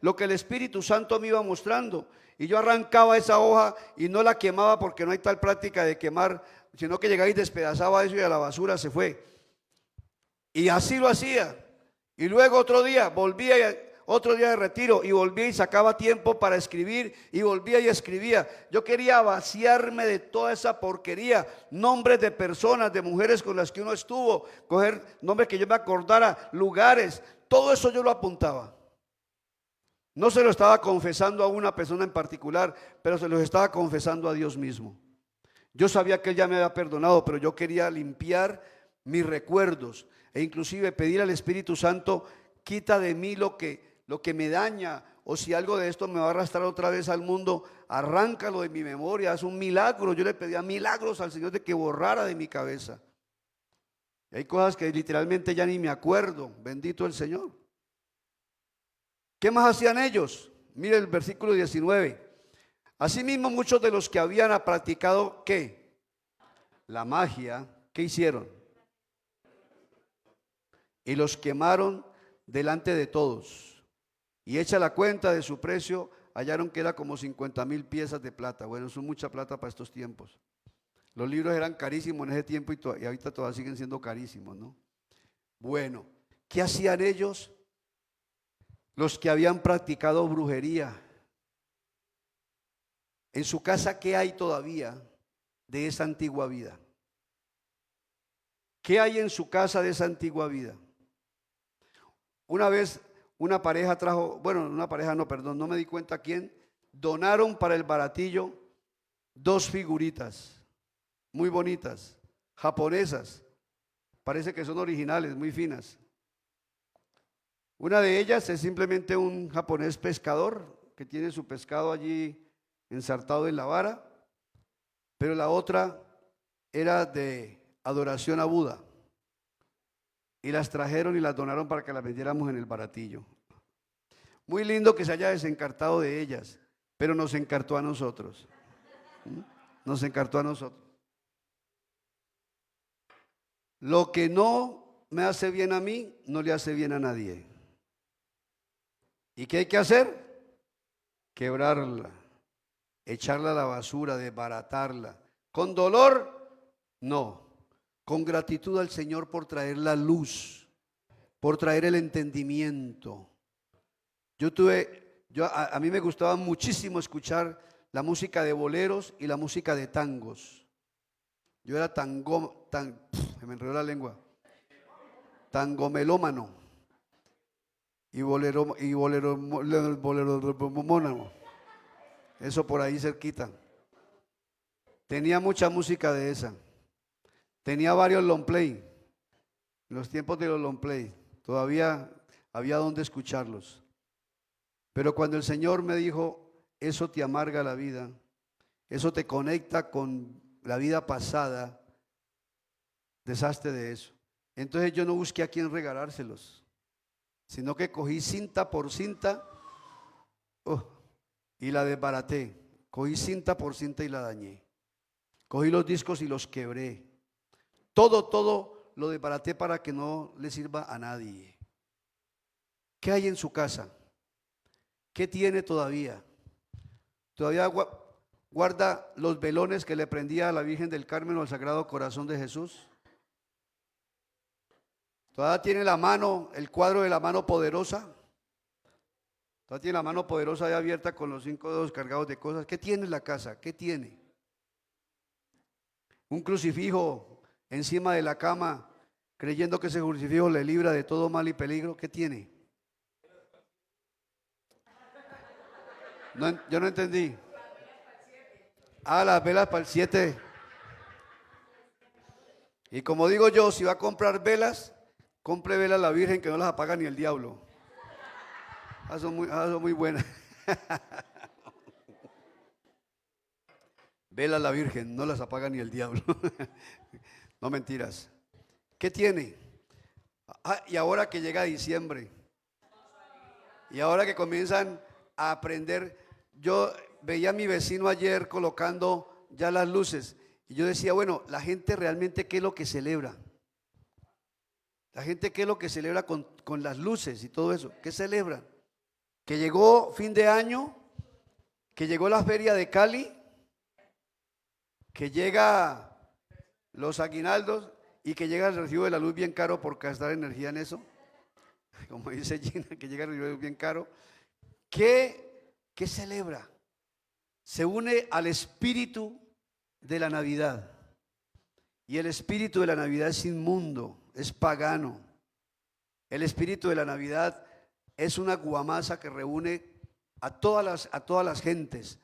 lo que el Espíritu Santo me iba mostrando. Y yo arrancaba esa hoja y no la quemaba, porque no hay tal práctica de quemar, sino que llegaba y despedazaba eso y a la basura se fue. Y así lo hacía. Y luego otro día otro día de retiro y volvía y sacaba tiempo para escribir y volvía y escribía. Yo quería vaciarme de toda esa porquería, nombres de personas, de mujeres con las que uno estuvo, coger nombres que yo me acordara, lugares, todo eso yo lo apuntaba. No se lo estaba confesando a una persona en particular, pero se los estaba confesando a Dios mismo. Yo sabía que Él ya me había perdonado, pero yo quería limpiar mis recuerdos e inclusive pedir al Espíritu Santo: quita de mí lo que me daña, o si algo de esto me va a arrastrar otra vez al mundo, arráncalo de mi memoria, haz un milagro. Yo le pedía milagros al Señor de que borrara de mi cabeza. Y hay cosas que literalmente ya ni me acuerdo, bendito el Señor. ¿Qué más hacían ellos? Mire el versículo 19. Asimismo, muchos de los que habían practicado, ¿qué? La magia, ¿qué hicieron? Y los quemaron delante de todos. Y hecha la cuenta de su precio, hallaron que era como 50,000 piezas de plata. Bueno, eso es mucha plata para estos tiempos. Los libros eran carísimos en ese tiempo y ahorita todavía siguen siendo carísimos, ¿no? Bueno, ¿qué hacían ellos? Los que habían practicado brujería. En su casa, ¿qué hay todavía de esa antigua vida? ¿Qué hay en su casa de esa antigua vida? Una vez una pareja trajo, bueno, una pareja no, perdón, no me di cuenta quién, donaron para el baratillo 2 figuritas muy bonitas, japonesas, parece que son originales, muy finas. Una de ellas es simplemente un japonés pescador que tiene su pescado allí ensartado en la vara, pero la otra era de adoración a Buda. Y las trajeron y las donaron para que las vendiéramos en el baratillo. Muy lindo que se haya desencartado de ellas, pero nos encartó a nosotros. Nos encartó a nosotros. Lo que no me hace bien a mí, no le hace bien a nadie. ¿Y qué hay que hacer? Quebrarla, echarla a la basura, desbaratarla. ¿Con dolor? No. Con gratitud al Señor por traer la luz, por traer el entendimiento. A mí me gustaba muchísimo escuchar la música de boleros y la música de tangos. Yo era se me enredó la lengua, tangomelómano y boleromónamo. Eso por ahí cerquita. Tenía mucha música de esa. Tenía varios long play. En los tiempos de los long play todavía había donde escucharlos. Pero cuando el Señor me dijo, eso te amarga la vida, eso te conecta con la vida pasada, deshazte de eso. Entonces yo no busqué a quién regalárselos, sino que cogí cinta por cinta y la desbaraté. Cogí cinta por cinta y la dañé. Cogí los discos y los quebré. Todo lo desbaraté para que no le sirva a nadie. ¿Qué hay en su casa? ¿Qué tiene todavía? ¿Todavía guarda los velones que le prendía a la Virgen del Carmen o al Sagrado Corazón de Jesús? ¿Todavía tiene la mano, el cuadro de la mano poderosa? ¿Todavía tiene la mano poderosa ahí abierta con los 5 dedos cargados de cosas? ¿Qué tiene en la casa? ¿Qué tiene? Un crucifijo encima de la cama, creyendo que ese crucifijo le libra de todo mal y peligro. ¿Qué tiene? No, yo no entendí. Las velas para el 7. Y como digo yo, si va a comprar velas, compre velas a la Virgen, que no las apaga ni el diablo. Son muy buenas. Velas a la Virgen, no las apaga ni el diablo. No mentiras. ¿Qué tiene? Y ahora que llega diciembre, y ahora que comienzan a aprender, yo veía a mi vecino ayer colocando ya las luces, y yo decía, bueno, la gente realmente ¿qué es lo que celebra? La gente ¿qué es lo que celebra con las luces y todo eso? ¿Qué celebran? Que llegó fin de año, que llegó la feria de Cali, que llega los aguinaldos y que llega el recibo de la luz bien caro por gastar energía en eso. Como dice Gina, que llega el recibo de luz bien caro. ¿Qué celebra? Se une al espíritu de la Navidad. Y el espíritu de la Navidad es inmundo, es pagano. El espíritu de la Navidad es una guamasa que reúne a todas las gentes,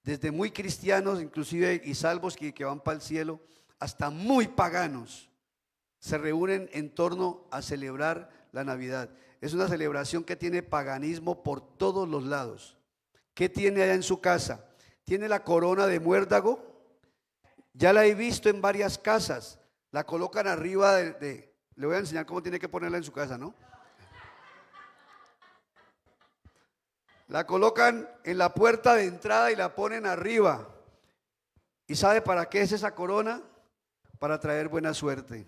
desde muy cristianos, inclusive y salvos que van para el cielo, hasta muy paganos, se reúnen en torno a celebrar la Navidad. Es una celebración que tiene paganismo por todos los lados. ¿Qué tiene allá en su casa? ¿Tiene la corona de muérdago? Ya la he visto en varias casas. La colocan arriba le voy a enseñar cómo tiene que ponerla en su casa, ¿no? La colocan en la puerta de entrada y la ponen arriba. ¿Y sabe para qué es esa corona? Para traer buena suerte.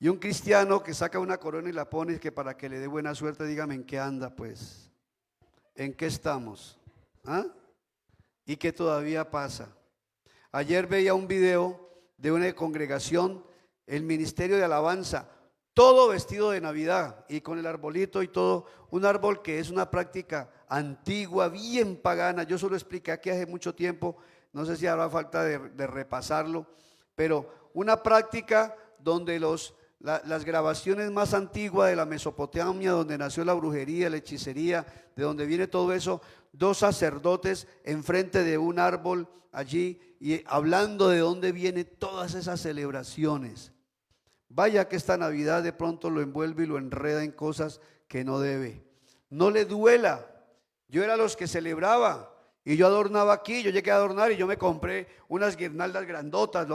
Y un cristiano que saca una corona y la pone, es que para que le dé buena suerte, dígame en qué anda, pues. ¿En qué estamos? ¿Ah? ¿Y qué todavía pasa? Ayer veía un video de una congregación, el ministerio de alabanza, todo vestido de Navidad y con el arbolito y todo, un árbol que es una práctica antigua, bien pagana. Yo solo expliqué aquí hace mucho tiempo, no sé si hará falta de repasarlo, pero una práctica donde las grabaciones más antiguas de la Mesopotamia, donde nació la brujería, la hechicería, de donde viene todo eso, dos sacerdotes enfrente de un árbol allí y hablando de dónde vienen todas esas celebraciones. Vaya que esta Navidad de pronto lo envuelve y lo enreda en cosas que no debe. No le duela. Yo era los que celebraba y yo adornaba aquí, yo llegué a adornar y yo me compré unas guirnaldas grandotas,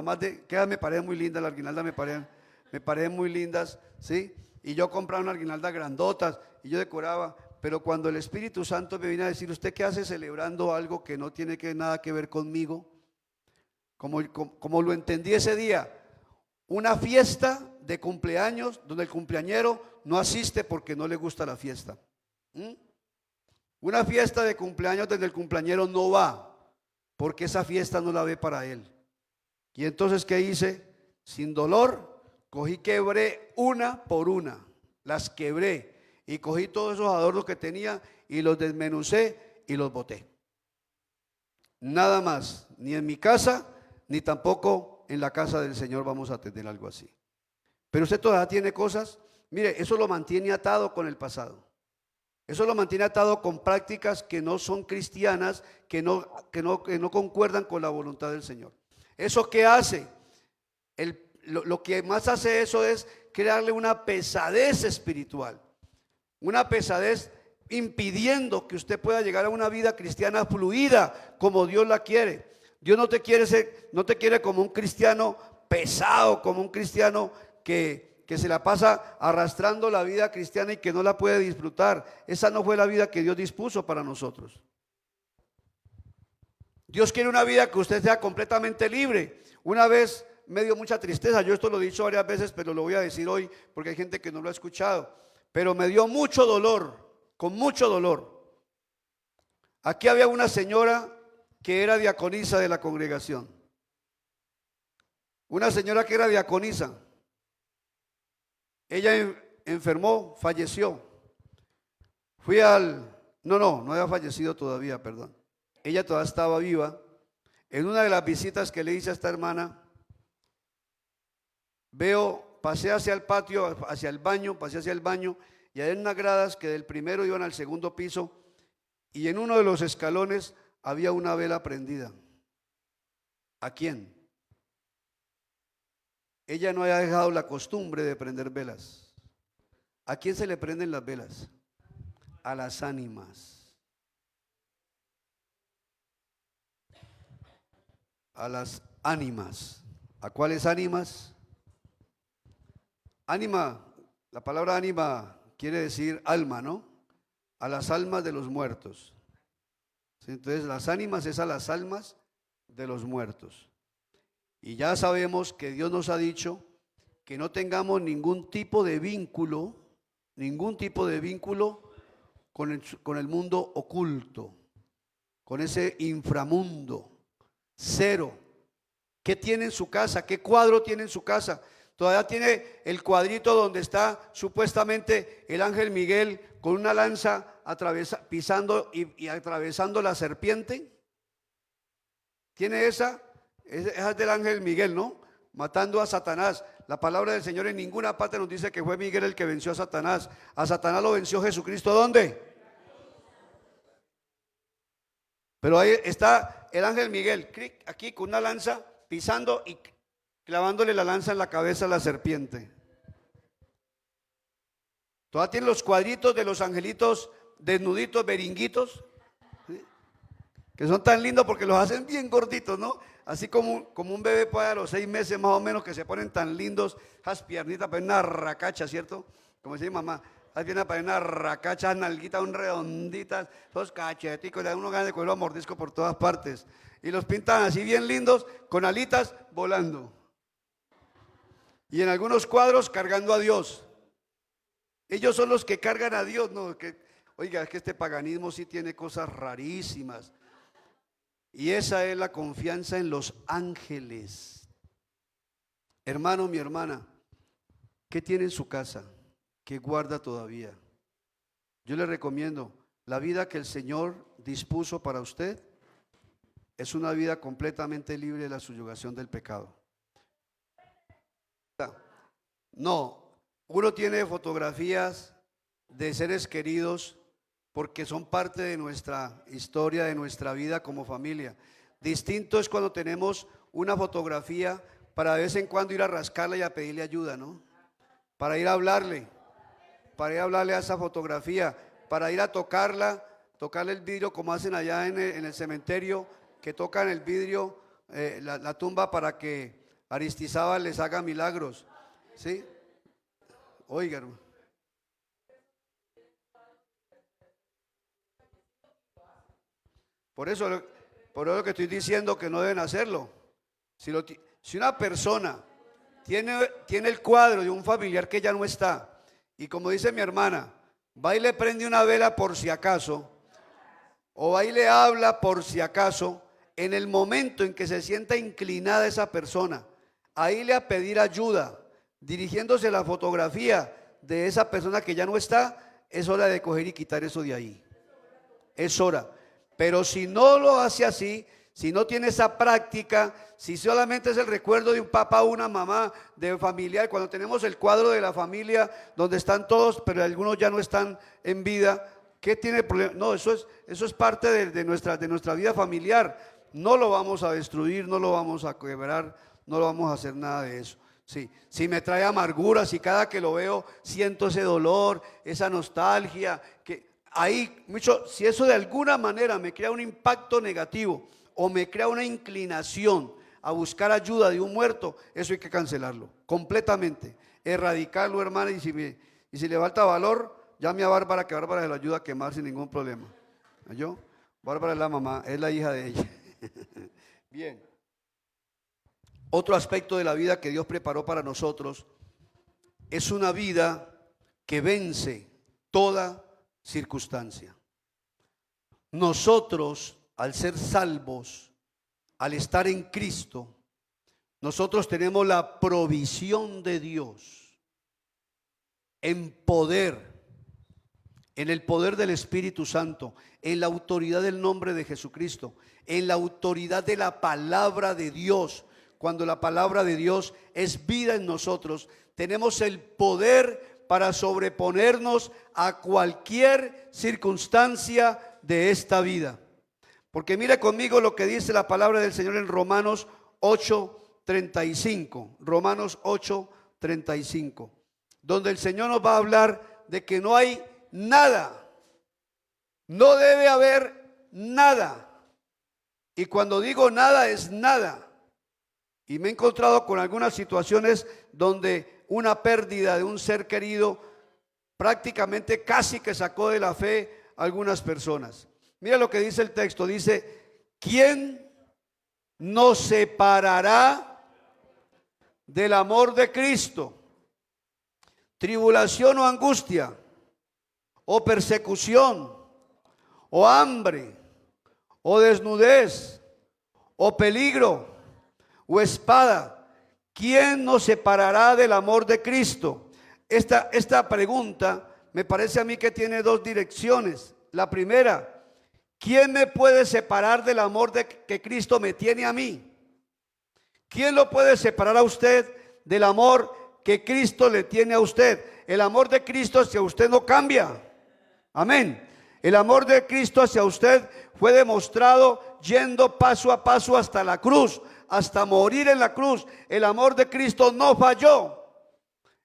que me parecen muy lindas, las guirnaldas me parecen muy lindas, ¿sí? Y yo compraba unas guirnaldas grandotas y yo decoraba, pero cuando el Espíritu Santo me vino a decir, ¿usted qué hace celebrando algo que no tiene nada que ver conmigo? Como lo entendí ese día, una fiesta de cumpleaños donde el cumpleañero no asiste porque no le gusta la fiesta. Una fiesta de cumpleaños donde el cumpleañero no va porque esa fiesta no la ve para él. Y entonces, ¿qué hice? Sin dolor, cogí, quebré una por una, las quebré y cogí todos esos adornos que tenía y los desmenucé y los boté. Nada más, ni en mi casa, ni tampoco en la casa del Señor vamos a tener algo así. Pero usted todavía tiene cosas, mire, eso lo mantiene atado con el pasado. Eso lo mantiene atado con prácticas que no son cristianas, que no concuerdan con la voluntad del Señor. ¿Eso qué hace? Lo que más hace eso es crearle una pesadez espiritual, una pesadez impidiendo que usted pueda llegar a una vida cristiana fluida como Dios la quiere. Dios no te quiere como un cristiano pesado, como un cristiano que se la pasa arrastrando la vida cristiana y que no la puede disfrutar. Esa no fue la vida que Dios dispuso para nosotros. Dios quiere una vida que usted sea completamente libre. Una vez me dio mucha tristeza, yo esto lo he dicho varias veces, pero lo voy a decir hoy porque hay gente que no lo ha escuchado, pero me dio mucho dolor, con mucho dolor. Aquí había una señora que era diaconisa de la congregación, una señora que era diaconisa. Ella enfermó, falleció. No había fallecido todavía, perdón. Ella todavía estaba viva. En una de las visitas que le hice a esta hermana, pasé hacia el patio, pasé hacia el baño, y hay unas gradas que del primero iban al segundo piso, y en uno de los escalones había una vela prendida. ¿A quién? Ella no había dejado la costumbre de prender velas. ¿A quién se le prenden las velas? A las ánimas. A las ánimas. ¿A cuáles ánimas? Ánima, la palabra ánima quiere decir alma, ¿no? A las almas de los muertos. Entonces las ánimas es a las almas de los muertos. Y ya sabemos que Dios nos ha dicho que no tengamos ningún tipo de vínculo con el mundo oculto, con ese inframundo. Cero. ¿Qué tiene en su casa? ¿Qué cuadro tiene en su casa? Todavía tiene el cuadrito donde está supuestamente el ángel Miguel con una lanza pisando y atravesando la serpiente. ¿Tiene esa? Esa es del ángel Miguel, ¿no? Matando a Satanás. La palabra del Señor en ninguna parte nos dice que fue Miguel el que venció a Satanás. A Satanás lo venció Jesucristo. ¿Dónde? Pero ahí está el ángel Miguel, aquí con una lanza pisando y clavándole la lanza en la cabeza a la serpiente. Todavía tiene los cuadritos de los angelitos desnuditos, beringuitos, ¿sí? que son tan lindos porque los hacen bien gorditos, ¿no? Así como un bebé puede a los 6 meses más o menos, que se ponen tan lindos, esas piernitas para una racacha, ¿cierto? Como dice mi mamá, esas piernas para una racacha, esas nalguitas un redonditas, esos cacheticos, le dan uno ganas de cogerlo a mordisco por todas partes. Y los pintan así bien lindos, con alitas volando. Y en algunos cuadros cargando a Dios. Ellos son los que cargan a Dios, ¿no? Oiga, es que este paganismo sí tiene cosas rarísimas. Y esa es la confianza en los ángeles. Hermano, mi hermana, ¿qué tiene en su casa? ¿Qué guarda todavía? Yo le recomiendo, la vida que el Señor dispuso para usted es una vida completamente libre de la subyugación del pecado. No, uno tiene fotografías de seres queridos porque son parte de nuestra historia, de nuestra vida como familia. Distinto es cuando tenemos una fotografía para de vez en cuando ir a rascarla y a pedirle ayuda, ¿no? Para ir a hablarle a esa fotografía, para ir a tocarle el vidrio como hacen allá en el cementerio, que tocan el vidrio, la tumba para que Aristizábal les haga milagros, ¿sí? Oiga, hermano. Por eso lo que estoy diciendo que no deben hacerlo. Si una persona tiene el cuadro de un familiar que ya no está, y como dice mi hermana, va y le prende una vela por si acaso, o va y le habla por si acaso, en el momento en que se sienta inclinada esa persona, a irle a pedir ayuda, dirigiéndose la fotografía de esa persona que ya no está, es hora de coger y quitar eso de ahí. Es hora. Pero si no lo hace así, si no tiene esa práctica, si solamente es el recuerdo de un papá o una mamá, de familiar, cuando tenemos el cuadro de la familia donde están todos, pero algunos ya no están en vida, ¿qué tiene problema? No, eso es parte de nuestra vida familiar. No lo vamos a destruir, no lo vamos a quebrar, no lo vamos a hacer nada de eso. Sí, si me trae amargura, si cada que lo veo siento ese dolor, esa nostalgia, si eso de alguna manera me crea un impacto negativo o me crea una inclinación a buscar ayuda de un muerto, eso hay que cancelarlo completamente, erradicarlo, hermana. Y si le falta valor, llame a Bárbara, que Bárbara se lo ayuda a quemar sin ningún problema. ¿Yo? Bárbara es la mamá, es la hija de ella. Bien. Otro aspecto de la vida que Dios preparó para nosotros es una vida que vence toda circunstancia. Nosotros, al ser salvos, al estar en Cristo, nosotros tenemos la provisión de Dios en poder, en el poder del Espíritu Santo, en la autoridad del nombre de Jesucristo, en la autoridad de la palabra de Dios. Cuando la palabra de Dios es vida en nosotros, tenemos el poder para sobreponernos a cualquier circunstancia de esta vida. Porque mire conmigo lo que dice la palabra del Señor en Romanos 8:35. Romanos 8:35. Donde el Señor nos va a hablar de que no hay nada. No debe haber nada. Y cuando digo nada, es nada. Y me he encontrado con algunas situaciones donde una pérdida de un ser querido prácticamente casi que sacó de la fe a algunas personas. Mira lo que dice el texto, dice: ¿quién nos separará del amor de Cristo? ¿Tribulación o angustia? ¿O persecución? ¿O hambre? ¿O desnudez? ¿O peligro? ¿O espada? ¿Quién nos separará del amor de Cristo? Esta pregunta me parece a mí que tiene dos direcciones. La primera: ¿quién me puede separar del amor que Cristo me tiene a mí? ¿Quién lo puede separar a usted del amor que Cristo le tiene a usted? El amor de Cristo hacia usted no cambia. Amén. El amor de Cristo hacia usted fue demostrado yendo paso a paso hasta la cruz, hasta morir en la cruz. El amor de Cristo no falló.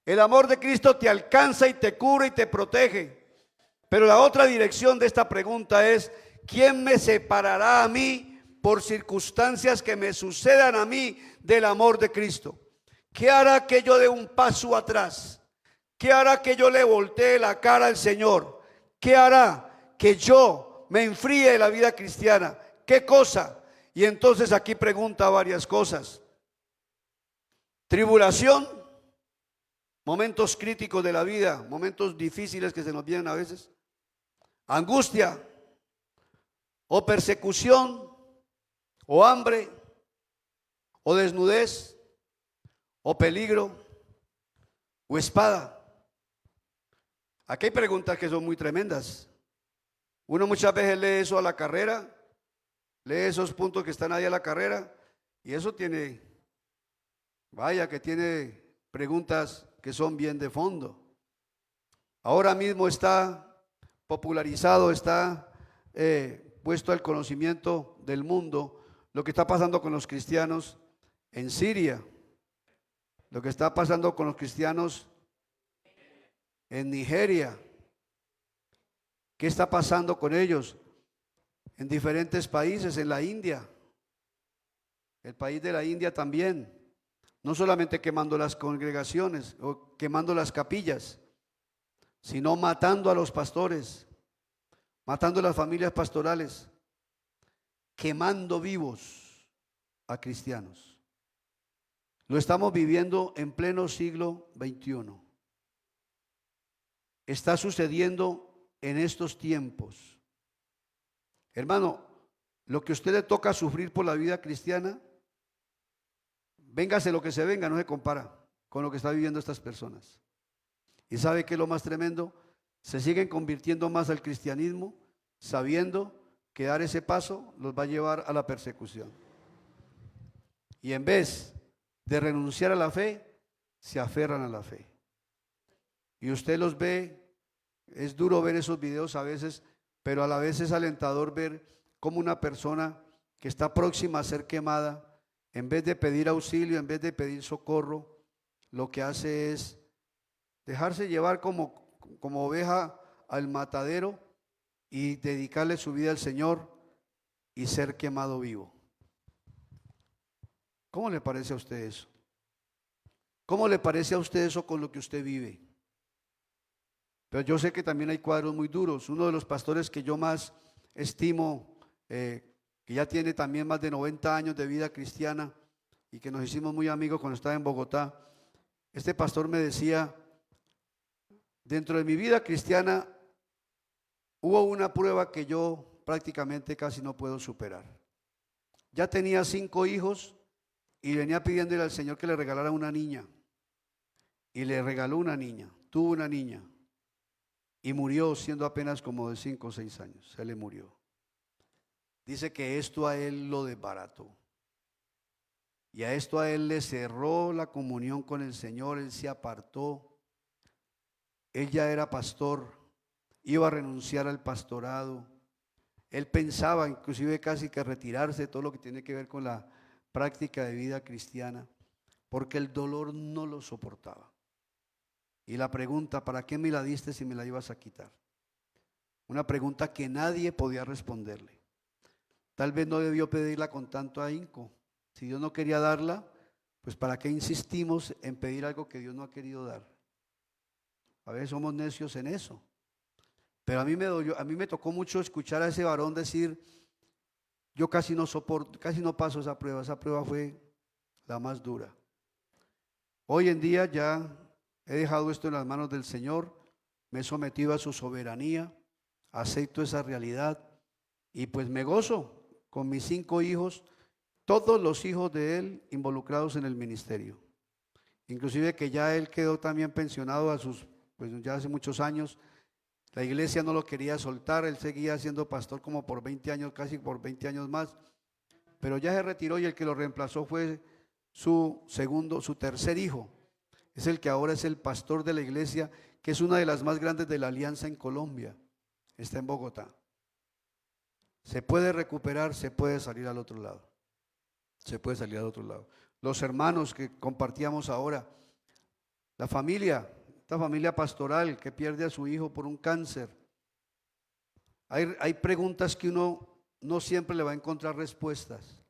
El amor de Cristo te alcanza y te cubre y te protege. Pero la otra dirección de esta pregunta es: ¿quién me separará a mí por circunstancias que me sucedan a mí del amor de Cristo? ¿Qué hará que yo dé un paso atrás? ¿Qué hará que yo le voltee la cara al Señor? ¿Qué hará que yo me enfríe de la vida cristiana? ¿Qué cosa? Y entonces aquí pregunta varias cosas. Tribulación, momentos críticos de la vida, momentos difíciles que se nos vienen a veces. Angustia, o persecución, o hambre, o desnudez, o peligro, o espada. Aquí hay preguntas que son muy tremendas. Uno muchas veces lee eso a la carrera, lee esos puntos que están ahí a la carrera, y eso tiene, vaya que tiene preguntas que son bien de fondo. Ahora mismo está popularizado, está puesto al conocimiento del mundo lo que está pasando con los cristianos en Siria, lo que está pasando con los cristianos en Nigeria. ¿Qué está pasando con ellos? En diferentes países, en la India, el país de la India también, no solamente quemando las congregaciones o quemando las capillas, sino matando a los pastores, matando a las familias pastorales, quemando vivos a cristianos. Lo estamos viviendo en pleno siglo XXI. Está sucediendo en estos tiempos. Hermano, lo que a usted le toca sufrir por la vida cristiana, véngase lo que se venga, no se compara con lo que están viviendo estas personas. ¿Y sabe qué es lo más tremendo? Se siguen convirtiendo más al cristianismo, sabiendo que dar ese paso los va a llevar a la persecución. Y en vez de renunciar a la fe, se aferran a la fe. Y usted los ve, es duro ver esos videos a veces, pero a la vez es alentador ver cómo una persona que está próxima a ser quemada, en vez de pedir auxilio, en vez de pedir socorro, lo que hace es dejarse llevar como oveja al matadero y dedicarle su vida al Señor y ser quemado vivo. ¿Cómo le parece a usted eso? ¿Cómo le parece a usted eso con lo que usted vive? Pero yo sé que también hay cuadros muy duros. Uno de los pastores que yo más estimo, que ya tiene también más de 90 años de vida cristiana y que nos hicimos muy amigos cuando estaba en Bogotá, este pastor me decía: dentro de mi vida cristiana hubo una prueba que yo prácticamente casi no puedo superar. Ya tenía 5 hijos y venía pidiéndole al Señor que le regalara una niña. Y le regaló una niña, tuvo una niña. Y murió siendo apenas como de 5 o 6 años, se le murió. Dice que esto a él lo desbarató. Y a esto a él le cerró la comunión con el Señor, él se apartó. Él ya era pastor, iba a renunciar al pastorado. Él pensaba inclusive casi que retirarse de todo lo que tiene que ver con la práctica de vida cristiana, porque el dolor no lo soportaba. Y la pregunta: ¿para qué me la diste si me la ibas a quitar? Una pregunta que nadie podía responderle. Tal vez no debió pedirla con tanto ahínco. Si Dios no quería darla, pues ¿para qué insistimos en pedir algo que Dios no ha querido dar? A veces somos necios en eso. Pero a mí me dolió, a mí me tocó mucho escuchar a ese varón decir: yo casi no soporto, casi no paso esa prueba fue la más dura. Hoy en día ya he dejado esto en las manos del Señor, me he sometido a su soberanía, acepto esa realidad y pues me gozo con mis 5 hijos, todos los hijos de él involucrados en el ministerio. Inclusive que ya él quedó también pensionado pues ya hace muchos años. La iglesia no lo quería soltar, él seguía siendo pastor como por 20 años, casi por 20 años más, pero ya se retiró y el que lo reemplazó fue su tercer hijo. Es el que ahora es el pastor de la iglesia, que es una de las más grandes de la alianza en Colombia. Está en Bogotá. Se puede recuperar, se puede salir al otro lado. Se puede salir al otro lado. Los hermanos que compartíamos ahora, la familia, esta familia pastoral que pierde a su hijo por un cáncer. Hay preguntas que uno no siempre le va a encontrar respuestas.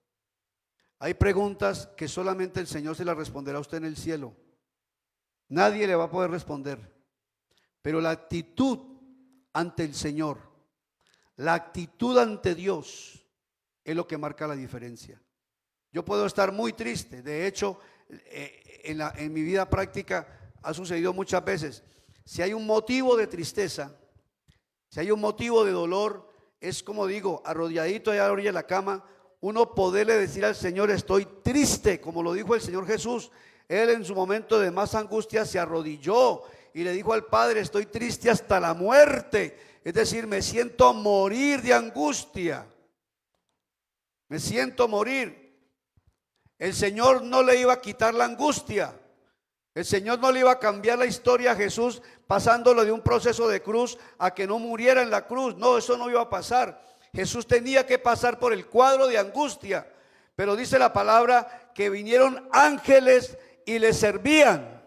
Hay preguntas que solamente el Señor se las responderá a usted en el cielo. Nadie le va a poder responder. Pero la actitud ante el Señor, la actitud ante Dios es lo que marca la diferencia. Yo puedo estar muy triste. De hecho, en mi vida práctica ha sucedido muchas veces. Si hay un motivo de tristeza, si hay un motivo de dolor, es como digo, arrodilladito allá a la orilla de la cama, uno poderle decir al Señor: estoy triste, como lo dijo el Señor Jesús. Él en su momento de más angustia se arrodilló y le dijo al Padre: estoy triste hasta la muerte. Es decir, me siento morir de angustia. Me siento morir. El Señor no le iba a quitar la angustia. El Señor no le iba a cambiar la historia a Jesús pasándolo de un proceso de cruz a que no muriera en la cruz. No, eso no iba a pasar. Jesús tenía que pasar por el cuadro de angustia. Pero dice la palabra que vinieron ángeles y le servían.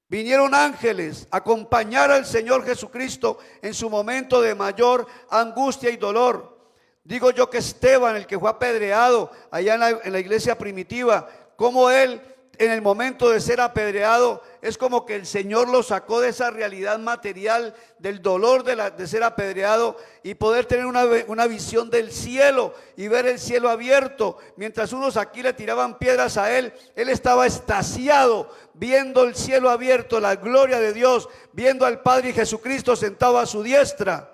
Vinieron ángeles a acompañar al Señor Jesucristo en su momento de mayor angustia y dolor. Digo yo que Esteban, el que fue apedreado allá en la iglesia primitiva, como él en el momento de ser apedreado, es como que el Señor lo sacó de esa realidad material, del dolor de ser apedreado, y poder tener una visión del cielo y ver el cielo abierto. Mientras unos aquí le tiraban piedras a él estaba extasiado viendo el cielo abierto, la gloria de Dios, viendo al Padre y Jesucristo sentado a su diestra.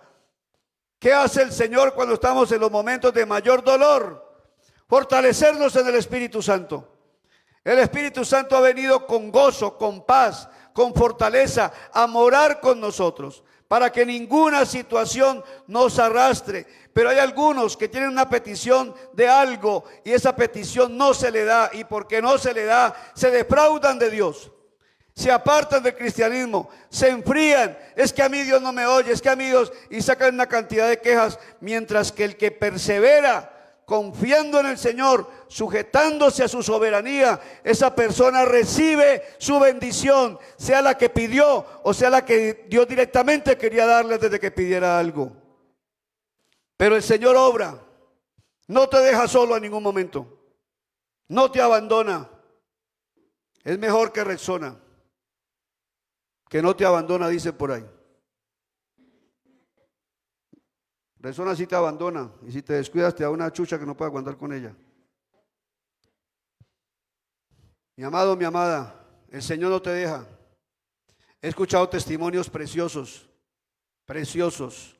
¿Qué hace el Señor cuando estamos en los momentos de mayor dolor? Fortalecernos en el Espíritu Santo. El Espíritu Santo ha venido con gozo, con paz, con fortaleza a morar con nosotros, para que ninguna situación nos arrastre. Pero hay algunos que tienen una petición de algo y esa petición no se le da, y porque no se le da, se defraudan de Dios. Se apartan del cristianismo, se enfrían. Es que a mí Dios no me oye, es que a mí Dios, y sacan una cantidad de quejas, mientras que el que persevera confiando en el Señor, sujetándose a su soberanía, esa persona recibe su bendición, sea la que pidió o sea la que Dios directamente quería darle desde que pidiera algo. Pero el Señor obra, no te deja solo en ningún momento, no te abandona. Es mejor que Rexona, que no te abandona, dice por ahí. Rexona sí te abandona, y si te descuidas te da una chucha que no puedes aguantar con ella. Mi amado, mi amada, el Señor no te deja. He escuchado testimonios preciosos, preciosos,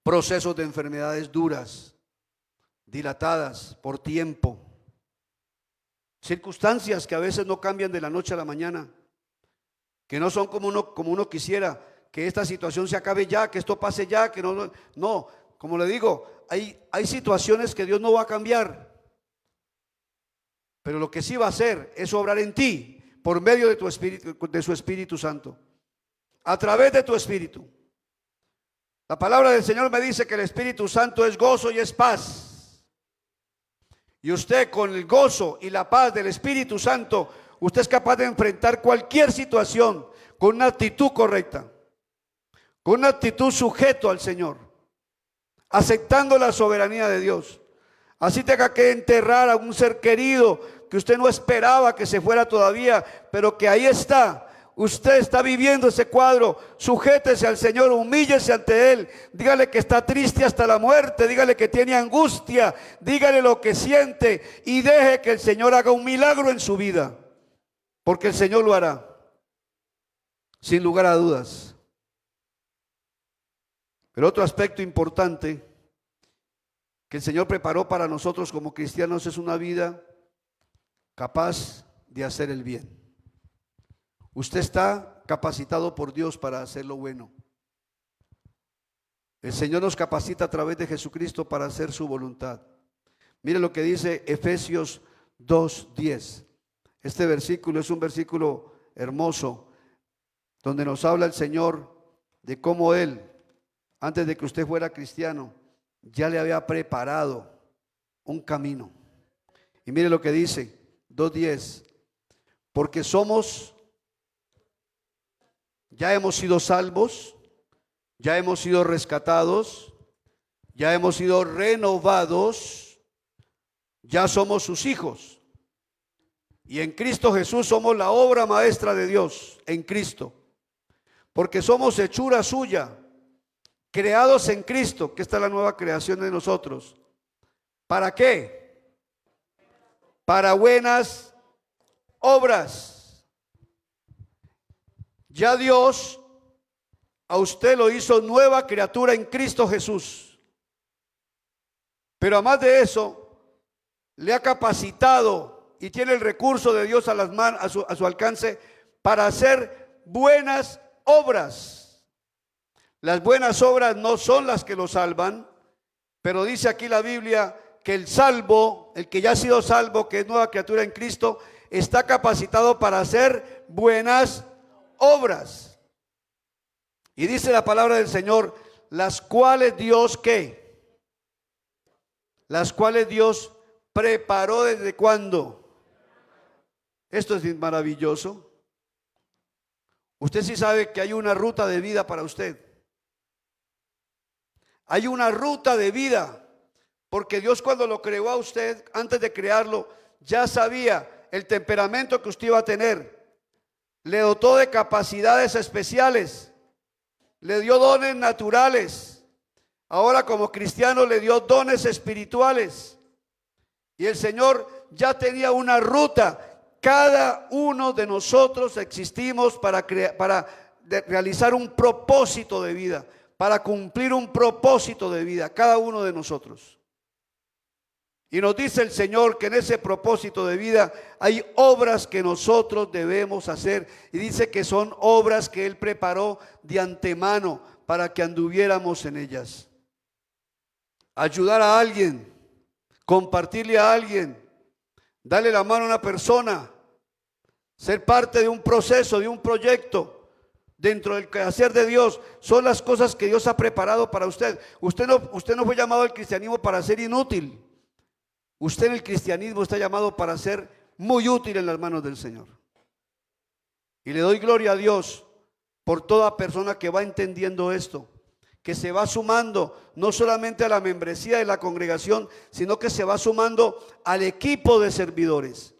procesos de enfermedades duras, dilatadas por tiempo, circunstancias que a veces no cambian de la noche a la mañana, que no son como uno quisiera, que esta situación se acabe ya, que esto pase ya, que no, como le digo, hay situaciones que Dios no va a cambiar, pero lo que sí va a hacer es obrar en ti por medio de tu espíritu, de su Espíritu Santo, a través de tu espíritu. La palabra del Señor me dice que el Espíritu Santo es gozo y es paz, y usted con el gozo y la paz del Espíritu Santo, usted es capaz de enfrentar cualquier situación con una actitud correcta, con una actitud sujeto al Señor, aceptando la soberanía de Dios. Así tenga que enterrar a un ser querido que usted no esperaba que se fuera todavía, pero que ahí está. Usted está viviendo ese cuadro. Sujétese al Señor, humíllese ante Él, dígale que está triste hasta la muerte, dígale que tiene angustia, dígale lo que siente y deje que el Señor haga un milagro en su vida, porque el Señor lo hará, sin lugar a dudas. El otro aspecto importante que el Señor preparó para nosotros como cristianos es una vida capaz de hacer el bien. Usted está capacitado por Dios para hacer lo bueno. El Señor nos capacita a través de Jesucristo para hacer su voluntad. Mire lo que dice Efesios 2:10. Este versículo es un versículo hermoso, donde nos habla el Señor de cómo Él, antes de que usted fuera cristiano, ya le había preparado un camino. Y mire lo que dice 2:10, porque ya hemos sido salvos ya hemos sido rescatados, ya hemos sido renovados, ya somos sus hijos. Y en Cristo Jesús somos la obra maestra de Dios, en Cristo. Porque somos hechura suya, creados en Cristo, que esta es la nueva creación de nosotros. ¿Para qué? Para buenas obras. Ya Dios a usted lo hizo nueva criatura en Cristo Jesús. Pero además de eso, le ha capacitado y tiene el recurso de Dios a las manos, a su alcance, para hacer buenas obras. Las buenas obras no son las que lo salvan, pero dice aquí la Biblia que el salvo, el que ya ha sido salvo, que es nueva criatura en Cristo, está capacitado para hacer buenas obras. Y dice la palabra del Señor, las cuales Dios, ¿qué? Las cuales Dios preparó ¿desde cuándo? Esto es maravilloso. Usted sí sabe que hay una ruta de vida para usted. Hay una ruta de vida, porque Dios cuando lo creó a usted, antes de crearlo, ya sabía el temperamento que usted iba a tener. Le dotó de capacidades especiales, le dio dones naturales. Ahora como cristiano le dio dones espirituales. Y el Señor ya tenía una ruta. Cada uno de nosotros existimos para realizar un propósito de vida, para cumplir un propósito de vida, cada uno de nosotros. Y nos dice el Señor que en ese propósito de vida hay obras que nosotros debemos hacer. Y dice que son obras que Él preparó de antemano para que anduviéramos en ellas. Ayudar a alguien, compartirle a alguien, darle la mano a una persona, ser parte de un proceso, de un proyecto dentro del quehacer de Dios, son las cosas que Dios ha preparado para usted. Usted no fue llamado al cristianismo para ser inútil. Usted en el cristianismo está llamado para ser muy útil en las manos del Señor. Y le doy gloria a Dios por toda persona que va entendiendo esto, que se va sumando no solamente a la membresía de la congregación, sino que se va sumando al equipo de servidores,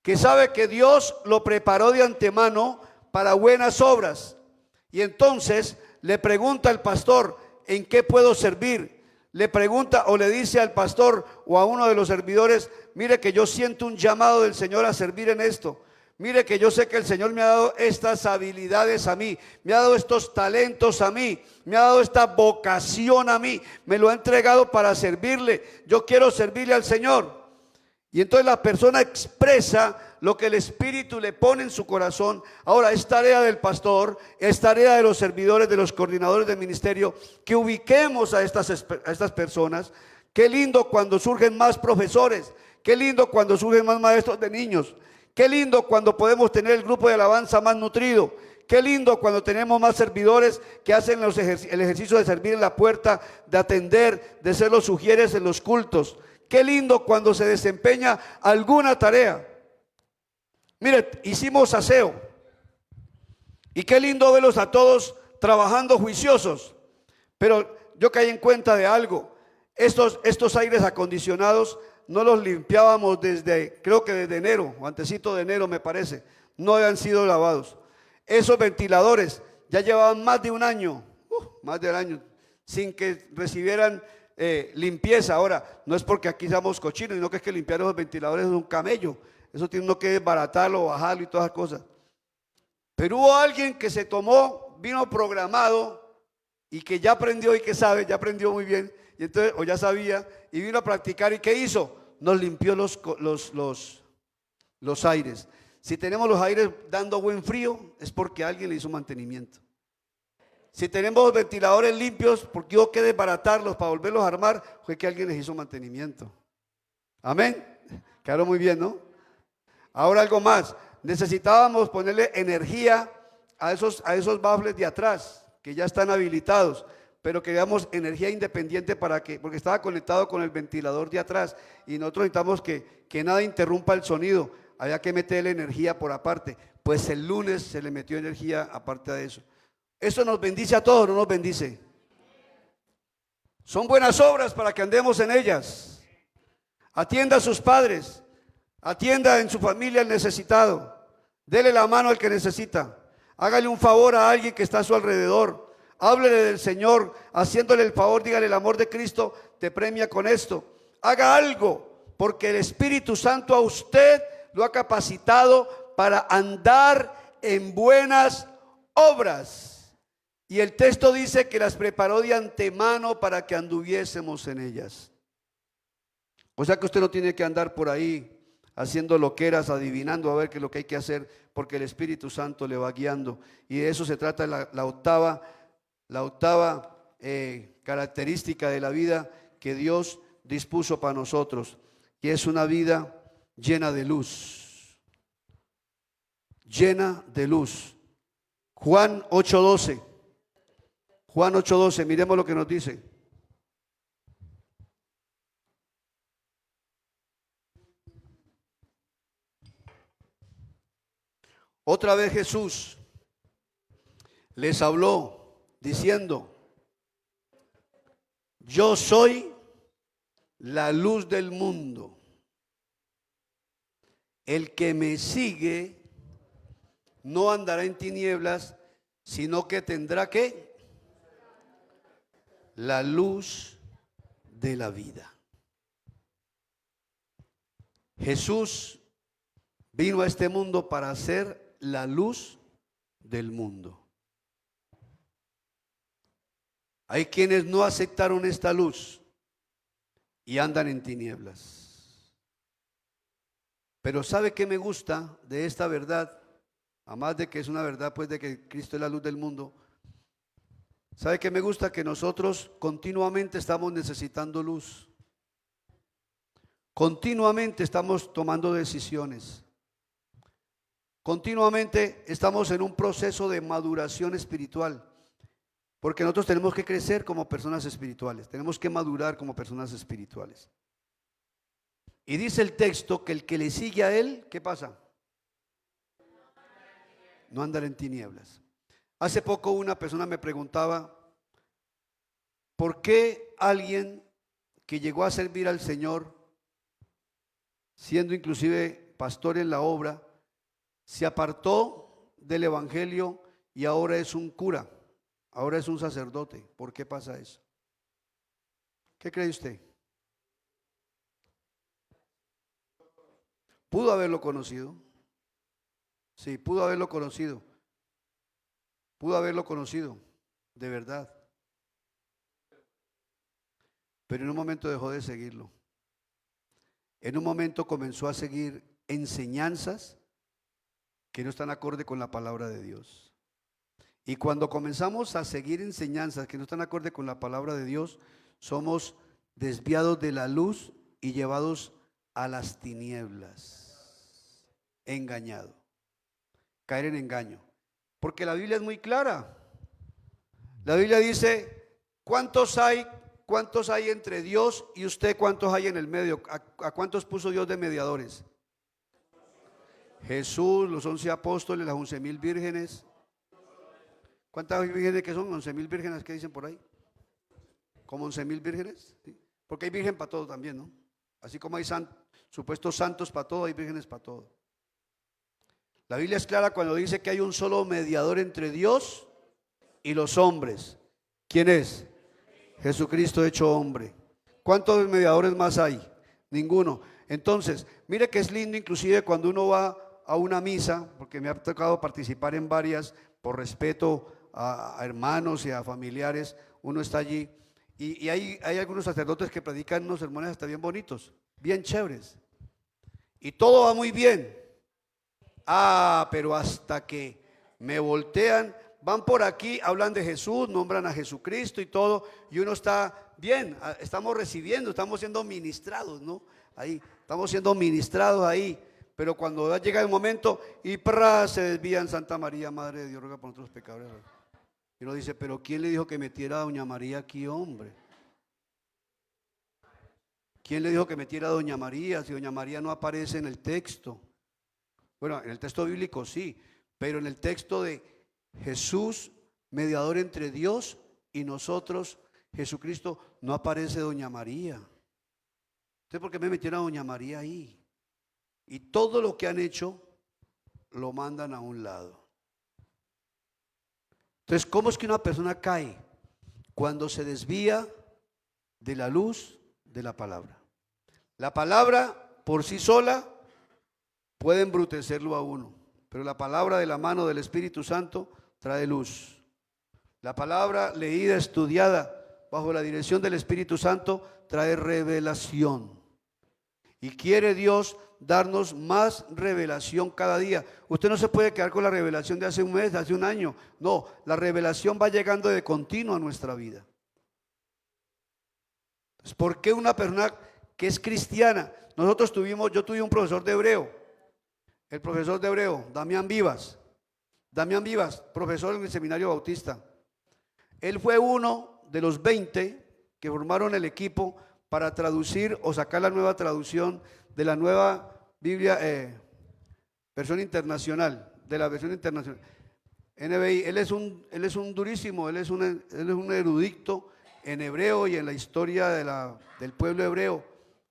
que sabe que Dios lo preparó de antemano para buenas obras. Y entonces le pregunta al pastor, ¿en qué puedo servir? Le pregunta o le dice al pastor o a uno de los servidores, mire que yo siento un llamado del Señor a servir en esto. Mire que yo sé que el Señor me ha dado estas habilidades a mí, me ha dado estos talentos a mí, me ha dado esta vocación a mí, me lo ha entregado para servirle. Yo quiero servirle al Señor. Y entonces la persona expresa lo que el Espíritu le pone en su corazón. Ahora es tarea del pastor, es tarea de los servidores, de los coordinadores del ministerio, que ubiquemos a estas personas. Qué lindo cuando surgen más profesores, qué lindo cuando surgen más maestros de niños, qué lindo cuando podemos tener el grupo de alabanza más nutrido, qué lindo cuando tenemos más servidores que hacen el ejercicio de servir en la puerta, de atender, de ser los sugieres en los cultos. Qué lindo cuando se desempeña alguna tarea. Mire, hicimos aseo. Y qué lindo verlos a todos trabajando juiciosos. Pero yo caí en cuenta de algo. Estos aires acondicionados no los limpiábamos creo que desde enero, o antesito de enero me parece. No habían sido lavados. Esos ventiladores ya llevaban más de un año, sin que recibieran limpieza. Ahora, no es porque aquí seamos cochinos, sino que es que limpiar esos ventiladores es un camello. Eso tiene uno que desbaratarlo, bajarlo y todas las cosas. Pero hubo alguien que se tomó, vino programado y que ya aprendió y que sabe, ya aprendió muy bien, y entonces, o ya sabía, y vino a practicar. ¿Y qué hizo? Nos limpió los aires. Si tenemos los aires dando buen frío, es porque alguien le hizo mantenimiento. Si tenemos ventiladores limpios, porque hubo que desbaratarlos para volverlos a armar, fue que alguien les hizo mantenimiento. Amén. Quedaron muy bien, ¿no? Ahora algo más. Necesitábamos ponerle energía a esos baffles de atrás, que ya están habilitados, pero queríamos energía independiente porque estaba conectado con el ventilador de atrás, y nosotros necesitamos que nada interrumpa el sonido. Había que meterle energía por aparte. Pues el lunes se le metió energía aparte de eso. Eso nos bendice a todos, no nos bendice. Son buenas obras para que andemos en ellas. Atienda a sus padres, atienda en su familia al necesitado, dele la mano al que necesita, hágale un favor a alguien que está a su alrededor, háblele del Señor, haciéndole el favor, dígale: el amor de Cristo te premia con esto. Haga algo, porque el Espíritu Santo a usted lo ha capacitado para andar en buenas obras. Y el texto dice que las preparó de antemano para que anduviésemos en ellas. O sea que usted no tiene que andar por ahí haciendo loqueras, adivinando a ver qué es lo que hay que hacer, porque el Espíritu Santo le va guiando. Y de eso se trata la octava característica de la vida que Dios dispuso para nosotros, y es una vida llena de luz. Llena de luz. Juan 8:12. Juan 8:12, miremos lo que nos dice. Otra vez Jesús les habló diciendo: yo soy la luz del mundo. El que me sigue no andará en tinieblas, sino que tendrá ¿qué? La luz de la vida. Jesús vino a este mundo para ser la luz del mundo. Hay quienes no aceptaron esta luz y andan en tinieblas. Pero ¿sabe qué me gusta de esta verdad? Además de que es una verdad, pues, de que Cristo es la luz del mundo. ¿Sabe qué me gusta? Que nosotros continuamente estamos necesitando luz. Continuamente estamos tomando decisiones. Continuamente estamos en un proceso de maduración espiritual. Porque nosotros tenemos que crecer como personas espirituales. Tenemos que madurar como personas espirituales. Y dice el texto que el que le sigue a él, ¿qué pasa? No andar en tinieblas. Hace poco una persona me preguntaba: ¿por qué alguien que llegó a servir al Señor, siendo inclusive pastor en la obra, se apartó del evangelio y ahora es un cura, ahora es un sacerdote? ¿Por qué pasa eso? ¿Qué cree usted? ¿Pudo haberlo conocido? Sí, pudo haberlo conocido. Pudo haberlo conocido, de verdad. Pero en un momento dejó de seguirlo. En un momento comenzó a seguir enseñanzas que no están acorde con la palabra de Dios. Y cuando comenzamos a seguir enseñanzas que no están acorde con la palabra de Dios, somos desviados de la luz y llevados a las tinieblas. Engañado. Caer en engaño. Porque la Biblia es muy clara. La Biblia dice: ¿cuántos hay entre Dios y usted? ¿Cuántos hay en el medio? ¿A cuántos puso Dios de mediadores? Jesús, los 11 apóstoles, las 11,000 vírgenes. ¿Cuántas vírgenes que son? 11,000 vírgenes, ¿qué dicen por ahí? ¿Como 11,000 vírgenes? ¿Sí? Porque hay virgen para todo también, ¿no? Así como hay supuestos santos para todo, hay vírgenes para todo. La Biblia es clara cuando dice que hay un solo mediador entre Dios y los hombres. ¿Quién es? Jesucristo hecho hombre. ¿Cuántos mediadores más hay? Ninguno. Entonces, mire que es lindo inclusive cuando uno va a una misa, porque me ha tocado participar en varias por respeto a hermanos y a familiares. Uno está allí y hay algunos sacerdotes que predican unos sermones hasta bien bonitos, bien chéveres. Y todo va muy bien. Pero hasta que me voltean, van por aquí, hablan de Jesús, nombran a Jesucristo y todo, y uno está bien, estamos recibiendo, estamos siendo ministrados, ¿no? Ahí, estamos siendo ministrados ahí, pero cuando llega el momento y se desvían: Santa María, Madre de Dios, ruega por nosotros pecadores. Y uno dice: pero ¿quién le dijo que metiera a doña María aquí, hombre? ¿Quién le dijo que metiera a doña María si doña María no aparece en el texto? Bueno, en el texto bíblico sí, pero en el texto de Jesús mediador entre Dios y nosotros, Jesucristo. No aparece doña María. Entonces, ¿por qué me metieron a doña María ahí? Y todo lo que han hecho lo mandan a un lado. Entonces, ¿cómo es que una persona cae? Cuando se desvía de la luz de la palabra. La palabra por sí sola puede embrutecerlo a uno, pero la palabra de la mano del Espíritu Santo trae luz. La palabra leída, estudiada bajo la dirección del Espíritu Santo trae revelación. Y quiere Dios darnos más revelación cada día. Usted no se puede quedar con la revelación de hace un mes, de hace un año. No, la revelación va llegando de continuo a nuestra vida. Entonces, ¿por qué una persona que es cristiana? Yo tuve un profesor de hebreo, el profesor de hebreo, Damián Vivas, profesor en el Seminario Bautista. Él fue uno de los 20 que formaron el equipo para traducir o sacar la nueva traducción de la nueva Biblia, versión internacional, de la versión internacional, NBI. Él es un durísimo, él es un erudito en hebreo y en la historia del pueblo hebreo.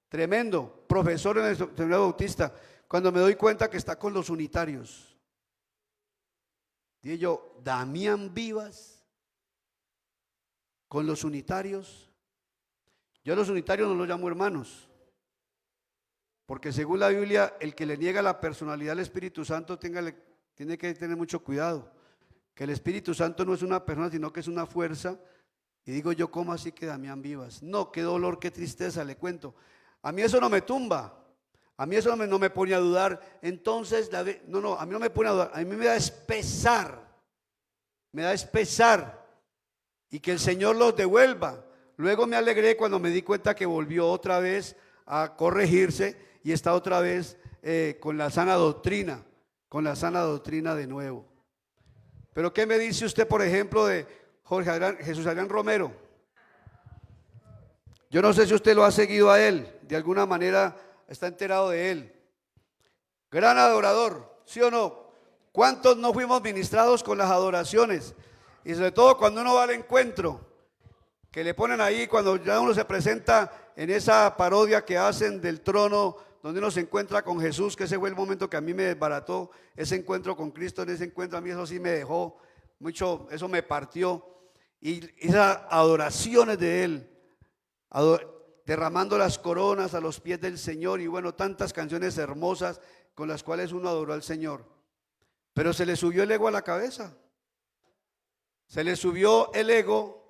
Tremendo, profesor en el Seminario Bautista. Cuando me doy cuenta que está con los unitarios, dije yo, Damián Vivas con los unitarios. Yo a los unitarios no los llamo hermanos, porque según la Biblia, el que le niega la personalidad al Espíritu Santo tiene que tener mucho cuidado, que el Espíritu Santo no es una persona, sino que es una fuerza. Y digo yo, ¿cómo así que Damián Vivas? No, qué dolor, qué tristeza, le cuento. A mí eso no me tumba, a mí eso no me pone a dudar. Entonces, a mí no me pone a dudar, a mí me da espesar, y que el Señor los devuelva. Luego me alegré cuando me di cuenta que volvió otra vez a corregirse y está otra vez con la sana doctrina de nuevo. Pero ¿qué me dice usted, por ejemplo, de Jesús Adrián Romero? Yo no sé si usted lo ha seguido a él, de alguna manera está enterado de él. Gran adorador, ¿sí o no? ¿Cuántos no fuimos ministrados con las adoraciones? Y sobre todo cuando uno va al encuentro, que le ponen ahí, cuando ya uno se presenta en esa parodia que hacen del trono, donde uno se encuentra con Jesús, que ese fue el momento que a mí me desbarató, ese encuentro con Cristo. En ese encuentro a mí eso sí me dejó mucho, eso me partió. Y esas adoraciones de él, derramando las coronas a los pies del Señor, y bueno, tantas canciones hermosas con las cuales uno adoró al Señor. Pero se le subió el ego a la cabeza, se le subió el ego,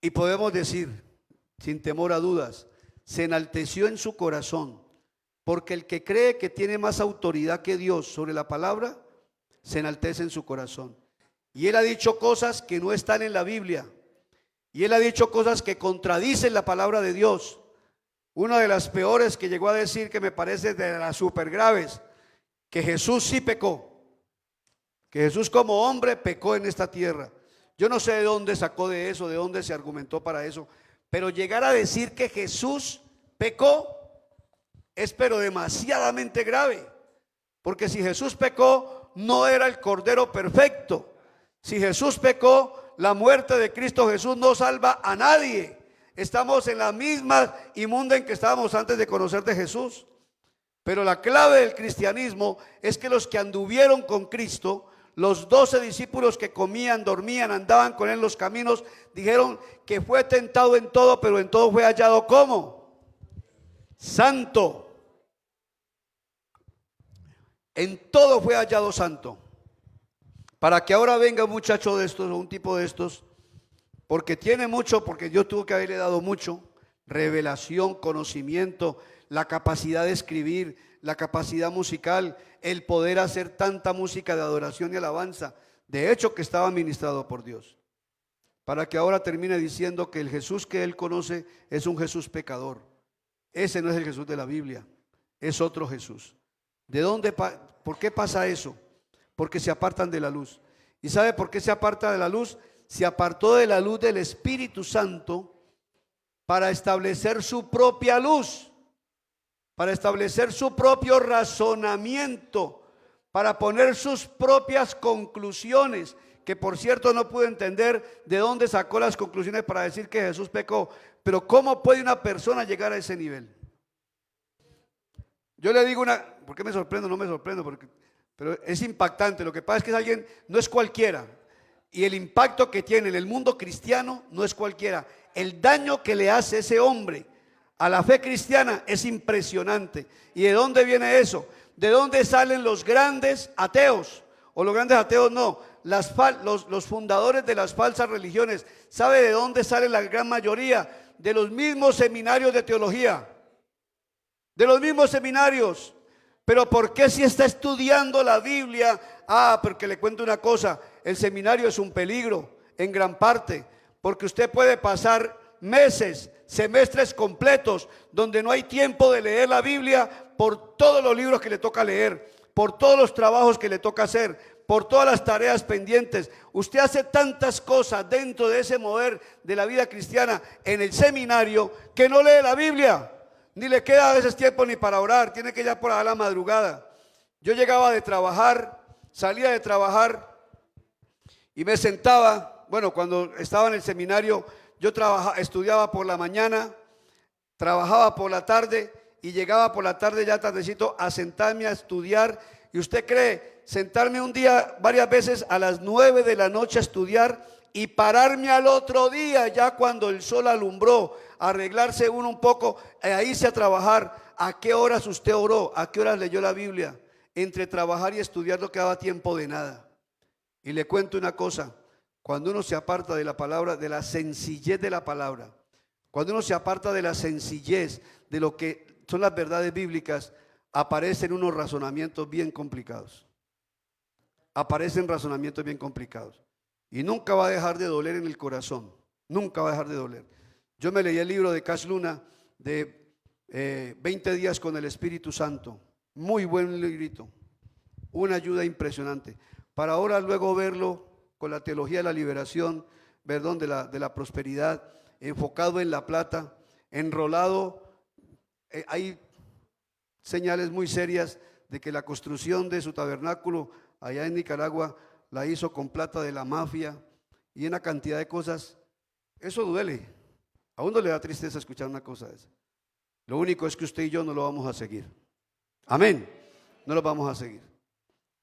y podemos decir, sin temor a dudas, se enalteció en su corazón, porque el que cree que tiene más autoridad que Dios sobre la palabra, se enaltece en su corazón. Y él ha dicho cosas que no están en la Biblia, y él ha dicho cosas que contradicen la palabra de Dios. Una de las peores que llegó a decir, que me parece de las super graves, que Jesús sí pecó, que Jesús como hombre pecó en esta tierra. Yo no sé de dónde sacó de eso, de dónde se argumentó para eso, pero llegar a decir que Jesús pecó es pero demasiadamente grave, porque si Jesús pecó, no era el Cordero perfecto. Si Jesús pecó, la muerte de Cristo Jesús no salva a nadie. Estamos en la misma inmunda en que estábamos antes de conocer de Jesús. Pero la clave del cristianismo es que los que anduvieron con Cristo, los 12 discípulos que comían, dormían, andaban con él en los caminos, dijeron que fue tentado en todo, pero en todo fue hallado ¿cómo? Santo. En todo fue hallado santo. Para que ahora venga un muchacho de estos o un tipo de estos, porque tiene mucho, porque Dios tuvo que haberle dado mucho, revelación, conocimiento, la capacidad de escribir, la capacidad musical, el poder hacer tanta música de adoración y alabanza, de hecho que estaba ministrado por Dios, para que ahora termine diciendo que el Jesús que él conoce es un Jesús pecador. Ese no es el Jesús de la Biblia, es otro Jesús. ¿De dónde? ¿Por qué pasa eso? Porque se apartan de la luz. ¿Y sabe por qué se aparta de la luz? Se apartó de la luz del Espíritu Santo para establecer su propia luz, para establecer su propio razonamiento, para poner sus propias conclusiones, que por cierto no pude entender de dónde sacó las conclusiones para decir que Jesús pecó. Pero ¿cómo puede una persona llegar a ese nivel? Yo le digo ¿por qué me sorprendo? No me sorprendo, pero es impactante. Lo que pasa es que es alguien, no es cualquiera. Y el impacto que tiene en el mundo cristiano no es cualquiera. El daño que le hace ese hombre a la fe cristiana es impresionante. ¿Y de dónde viene eso? ¿De dónde salen los grandes ateos? O los grandes ateos no, los fundadores de las falsas religiones. ¿Sabe de dónde sale la gran mayoría? De los mismos seminarios de teología. De los mismos seminarios. Pero ¿por qué si está estudiando la Biblia? Porque le cuento una cosa, el seminario es un peligro en gran parte, porque usted puede pasar meses, semestres completos, donde no hay tiempo de leer la Biblia por todos los libros que le toca leer, por todos los trabajos que le toca hacer, por todas las tareas pendientes. Usted hace tantas cosas dentro de ese mover de la vida cristiana en el seminario que no lee la Biblia. Ni le queda a veces tiempo ni para orar, tiene que ir por a la madrugada. Yo llegaba de trabajar, salía de trabajar y me sentaba, cuando estaba en el seminario, yo estudiaba por la mañana, trabajaba por la tarde y llegaba por la tarde ya tardecito a sentarme a estudiar. Y usted cree, sentarme un día varias veces a las 9 de la noche a estudiar y pararme al otro día ya cuando el sol alumbró, arreglarse uno un poco e irse a trabajar. ¿A qué horas usted oró? ¿A qué horas leyó la Biblia? Entre trabajar y estudiar no quedaba tiempo de nada. Y le cuento una cosa, cuando uno se aparta de la palabra, de la sencillez de la palabra, cuando uno se aparta de la sencillez de lo que son las verdades bíblicas, aparecen unos razonamientos bien complicados. Aparecen razonamientos bien complicados. Y nunca va a dejar de doler en el corazón. Nunca va a dejar de doler. Yo me leí el libro de Cash Luna de 20 días con el Espíritu Santo. Muy buen librito. Una ayuda impresionante. Para ahora luego verlo con la teología de la liberación, perdón, de la prosperidad, enfocado en la plata, enrolado. Hay señales muy serias de que la construcción de su tabernáculo allá en Nicaragua la hizo con plata de la mafia y una cantidad de cosas. Eso duele. A uno le da tristeza escuchar una cosa de esa. Lo único es que usted y yo no lo vamos a seguir. Amén. No lo vamos a seguir.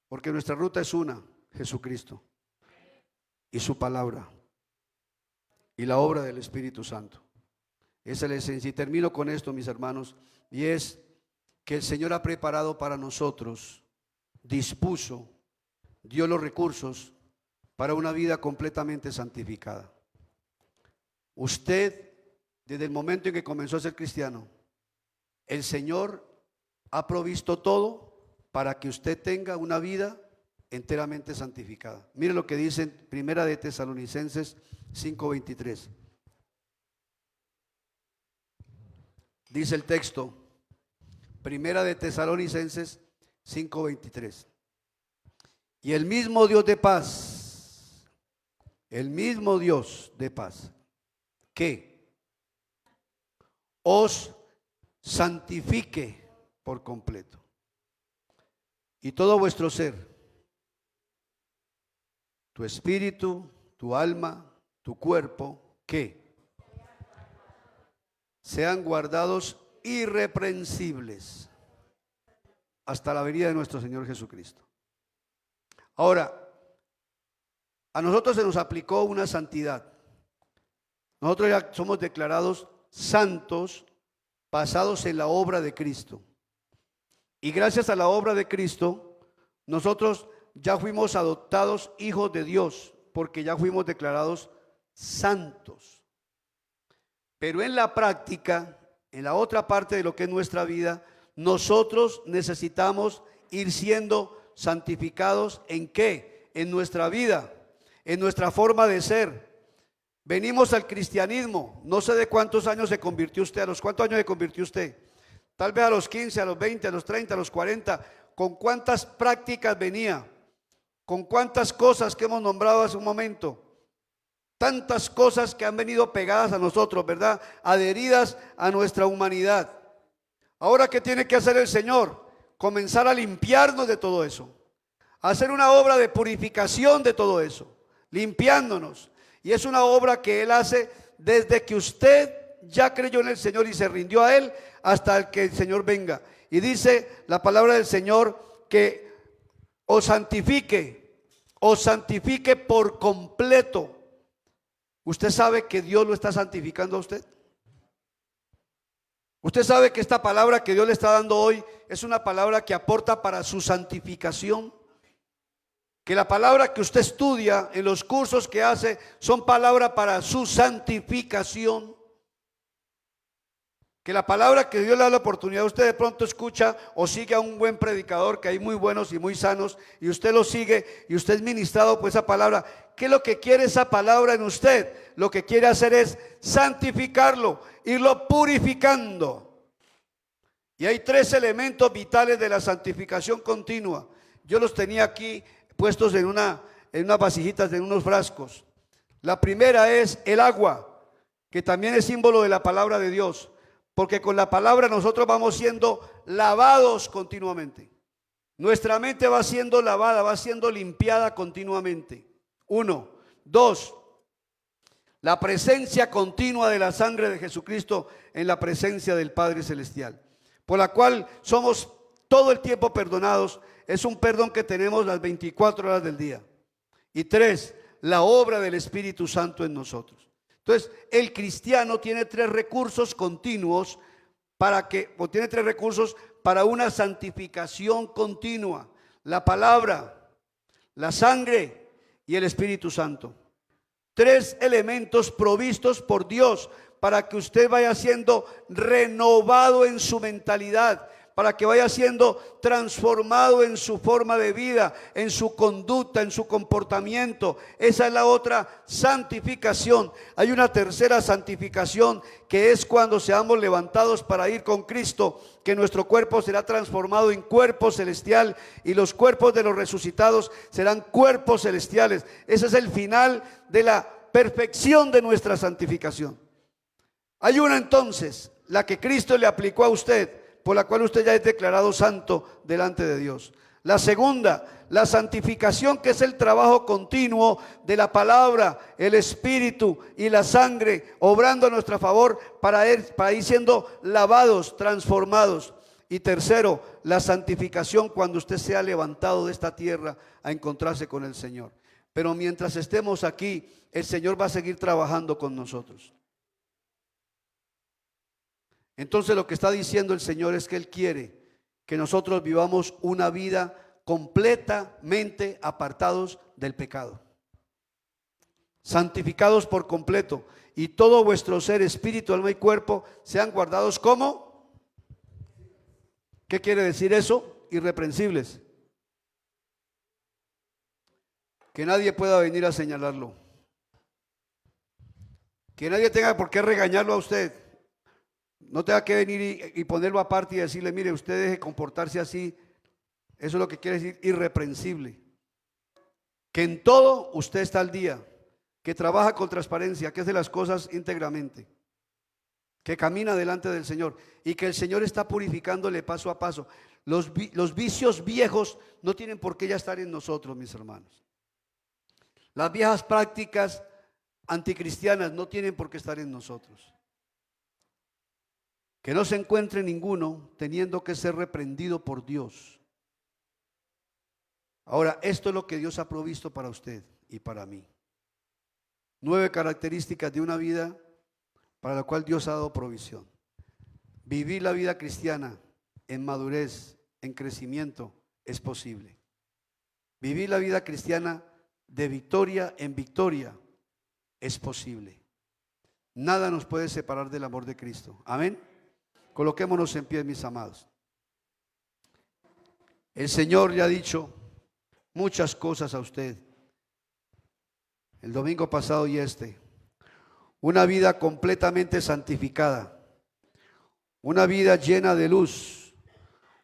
Porque nuestra ruta es una, Jesucristo y su palabra y la obra del Espíritu Santo. Esa es la esencia. Y termino con esto, mis hermanos, y es que el Señor ha preparado para nosotros, dispuso, dio los recursos para una vida completamente santificada. Usted, desde el momento en que comenzó a ser cristiano, el Señor ha provisto todo para que usted tenga una vida enteramente santificada. Mire lo que dice en Primera de Tesalonicenses 5:23. Dice el texto, Primera de Tesalonicenses 5:23. Y el mismo Dios de paz, que os santifique por completo. Y todo vuestro ser, tu espíritu, tu alma, tu cuerpo, que sean guardados irreprensibles hasta la venida de nuestro Señor Jesucristo. Ahora, a nosotros se nos aplicó una santidad. Nosotros ya somos declarados santos, basados en la obra de Cristo. Y gracias a la obra de Cristo, nosotros ya fuimos adoptados hijos de Dios, porque ya fuimos declarados santos. Pero en la práctica, en la otra parte de lo que es nuestra vida, nosotros necesitamos ir siendo santificados. ¿En qué? En nuestra vida, en nuestra forma de ser. Venimos al cristianismo, no sé de cuántos años se convirtió usted, ¿a los cuántos años se convirtió usted? Tal vez a los 15, a los 20, a los 30, a los 40. ¿Con cuántas prácticas venía? ¿Con cuántas cosas que hemos nombrado hace un momento? Tantas cosas que han venido pegadas a nosotros, ¿verdad? Adheridas a nuestra humanidad. Ahora, ¿qué tiene que hacer el Señor? Comenzar a limpiarnos de todo eso. Hacer una obra de purificación de todo eso. limpiándonos. Y es una obra que Él hace desde que usted ya creyó en el Señor y se rindió a Él hasta que el Señor venga. Y dice la palabra del Señor que os santifique por completo. ¿Usted sabe que Dios lo está santificando a usted? ¿Usted sabe que esta palabra que Dios le está dando hoy es una palabra que aporta para su santificación? Que la palabra que usted estudia en los cursos que hace son palabras para su santificación. Que la palabra que Dios le da la oportunidad, usted de pronto escucha o sigue a un buen predicador, que hay muy buenos y muy sanos, y usted lo sigue y usted es ministrado por esa palabra. ¿Qué es lo que quiere esa palabra en usted? Lo que quiere hacer es santificarlo, irlo purificando. Y hay 3 elementos vitales de la santificación continua. Yo los tenía aquí puestos en unas vasijitas, en unos frascos. La primera es el agua, que también es símbolo de la palabra de Dios. Porque con la palabra nosotros vamos siendo lavados continuamente. Nuestra mente va siendo lavada, va siendo limpiada continuamente. 1. 2. La presencia continua de la sangre de Jesucristo en la presencia del Padre Celestial, por la cual somos todo el tiempo perdonados. Es un perdón que tenemos las 24 horas del día. Y 3. La obra del Espíritu Santo en nosotros. Entonces, el cristiano tiene 3 recursos continuos tiene 3 recursos para una santificación continua: la palabra, la sangre y el Espíritu Santo. 3 elementos provistos por Dios para que usted vaya siendo renovado en su mentalidad, para que vaya siendo transformado en su forma de vida, en su conducta, en su comportamiento. Esa es la otra santificación. Hay una tercera santificación, que es cuando seamos levantados para ir con Cristo, que nuestro cuerpo será transformado en cuerpo celestial y los cuerpos de los resucitados serán cuerpos celestiales. Ese es el final de la perfección de nuestra santificación. Hay una entonces, la que Cristo le aplicó a usted, por la cual usted ya es declarado santo delante de Dios. La segunda, la santificación, que es el trabajo continuo de la palabra, el Espíritu y la sangre obrando a nuestro favor para ir siendo lavados, transformados. Y tercero, la santificación cuando usted sea levantado de esta tierra a encontrarse con el Señor. Pero mientras estemos aquí, el Señor va a seguir trabajando con nosotros. Entonces lo que está diciendo el Señor es que Él quiere que nosotros vivamos una vida completamente apartados del pecado, santificados por completo, y todo vuestro ser, espíritu, alma y cuerpo sean guardados como, ¿qué quiere decir eso? Irreprensibles. Que nadie pueda venir a señalarlo, que nadie tenga por qué regañarlo a usted. No tenga que venir y ponerlo aparte y decirle: mire, usted deje comportarse así. Eso es lo que quiere decir irreprensible. Que en todo usted está al día, que trabaja con transparencia, que hace las cosas íntegramente, que camina delante del Señor y que el Señor está purificándole paso a paso. Los vicios viejos no tienen por qué ya estar en nosotros, mis hermanos. Las viejas prácticas anticristianas no tienen por qué estar en nosotros. Que no se encuentre ninguno teniendo que ser reprendido por Dios. Ahora, esto es lo que Dios ha provisto para usted y para mí. 9 características de una vida para la cual Dios ha dado provisión. Vivir la vida cristiana en madurez, en crecimiento, es posible. Vivir la vida cristiana de victoria en victoria es posible. Nada nos puede separar del amor de Cristo. Amén. Coloquémonos en pie, mis amados. El Señor le ha dicho muchas cosas a usted. El domingo pasado y una vida completamente santificada, una vida llena de luz,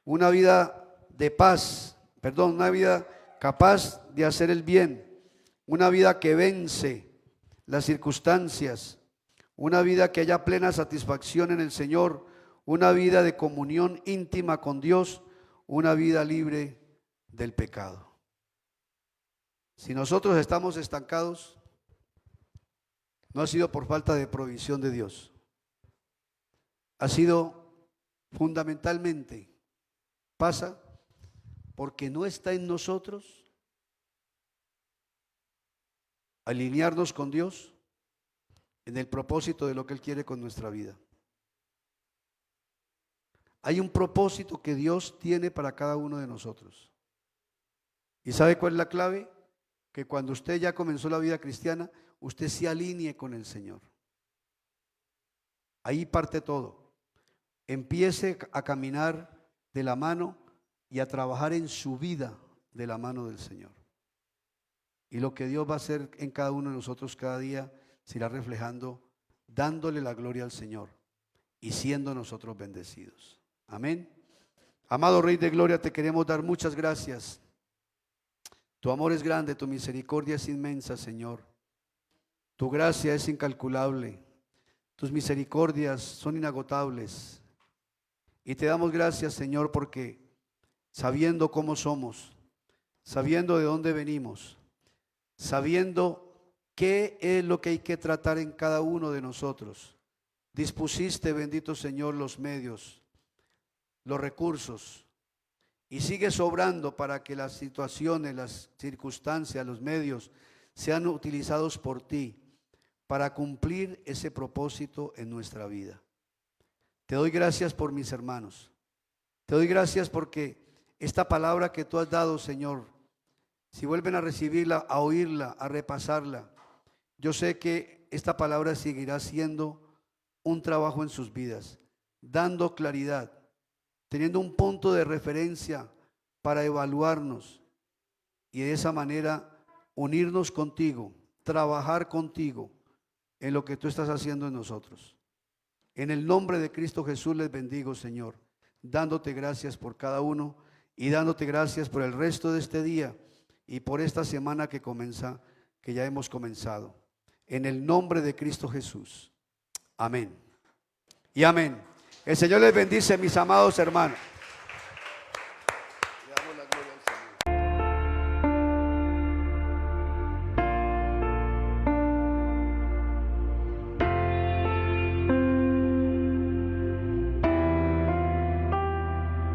una vida de paz, una vida capaz de hacer el bien, una vida que vence las circunstancias, una vida que haya plena satisfacción en el Señor, una vida de comunión íntima con Dios, una vida libre del pecado. Si nosotros estamos estancados, no ha sido por falta de provisión de Dios. Ha sido fundamentalmente, pasa porque no está en nosotros alinearnos con Dios en el propósito de lo que Él quiere con nuestra vida. Hay un propósito que Dios tiene para cada uno de nosotros. ¿Y sabe cuál es la clave? Que cuando usted ya comenzó la vida cristiana, usted se alinee con el Señor. Ahí parte todo. Empiece a caminar de la mano y a trabajar en su vida de la mano del Señor. Y lo que Dios va a hacer en cada uno de nosotros cada día se irá reflejando, dándole la gloria al Señor y siendo nosotros bendecidos. Amén. Amado Rey de Gloria, te queremos dar muchas gracias. Tu amor es grande, tu misericordia es inmensa, Señor. Tu gracia es incalculable. Tus misericordias son inagotables. Y te damos gracias, Señor, porque sabiendo cómo somos, sabiendo de dónde venimos, sabiendo qué es lo que hay que tratar en cada uno de nosotros, dispusiste, bendito Señor, los medios, los recursos, y sigues obrando para que las situaciones, las circunstancias, los medios sean utilizados por ti para cumplir ese propósito en nuestra vida. Te doy gracias por mis hermanos. Te doy gracias porque esta palabra que tú has dado, Señor, si vuelven a recibirla, a oírla, a repasarla, yo sé que esta palabra seguirá siendo un trabajo en sus vidas, dando claridad, teniendo un punto de referencia para evaluarnos y de esa manera unirnos contigo, trabajar contigo en lo que tú estás haciendo en nosotros. En el nombre de Cristo Jesús les bendigo, Señor, dándote gracias por cada uno y dándote gracias por el resto de este día y por esta semana que comienza, que ya hemos comenzado. En el nombre de Cristo Jesús. Amén. Y amén. El Señor les bendice, mis amados hermanos.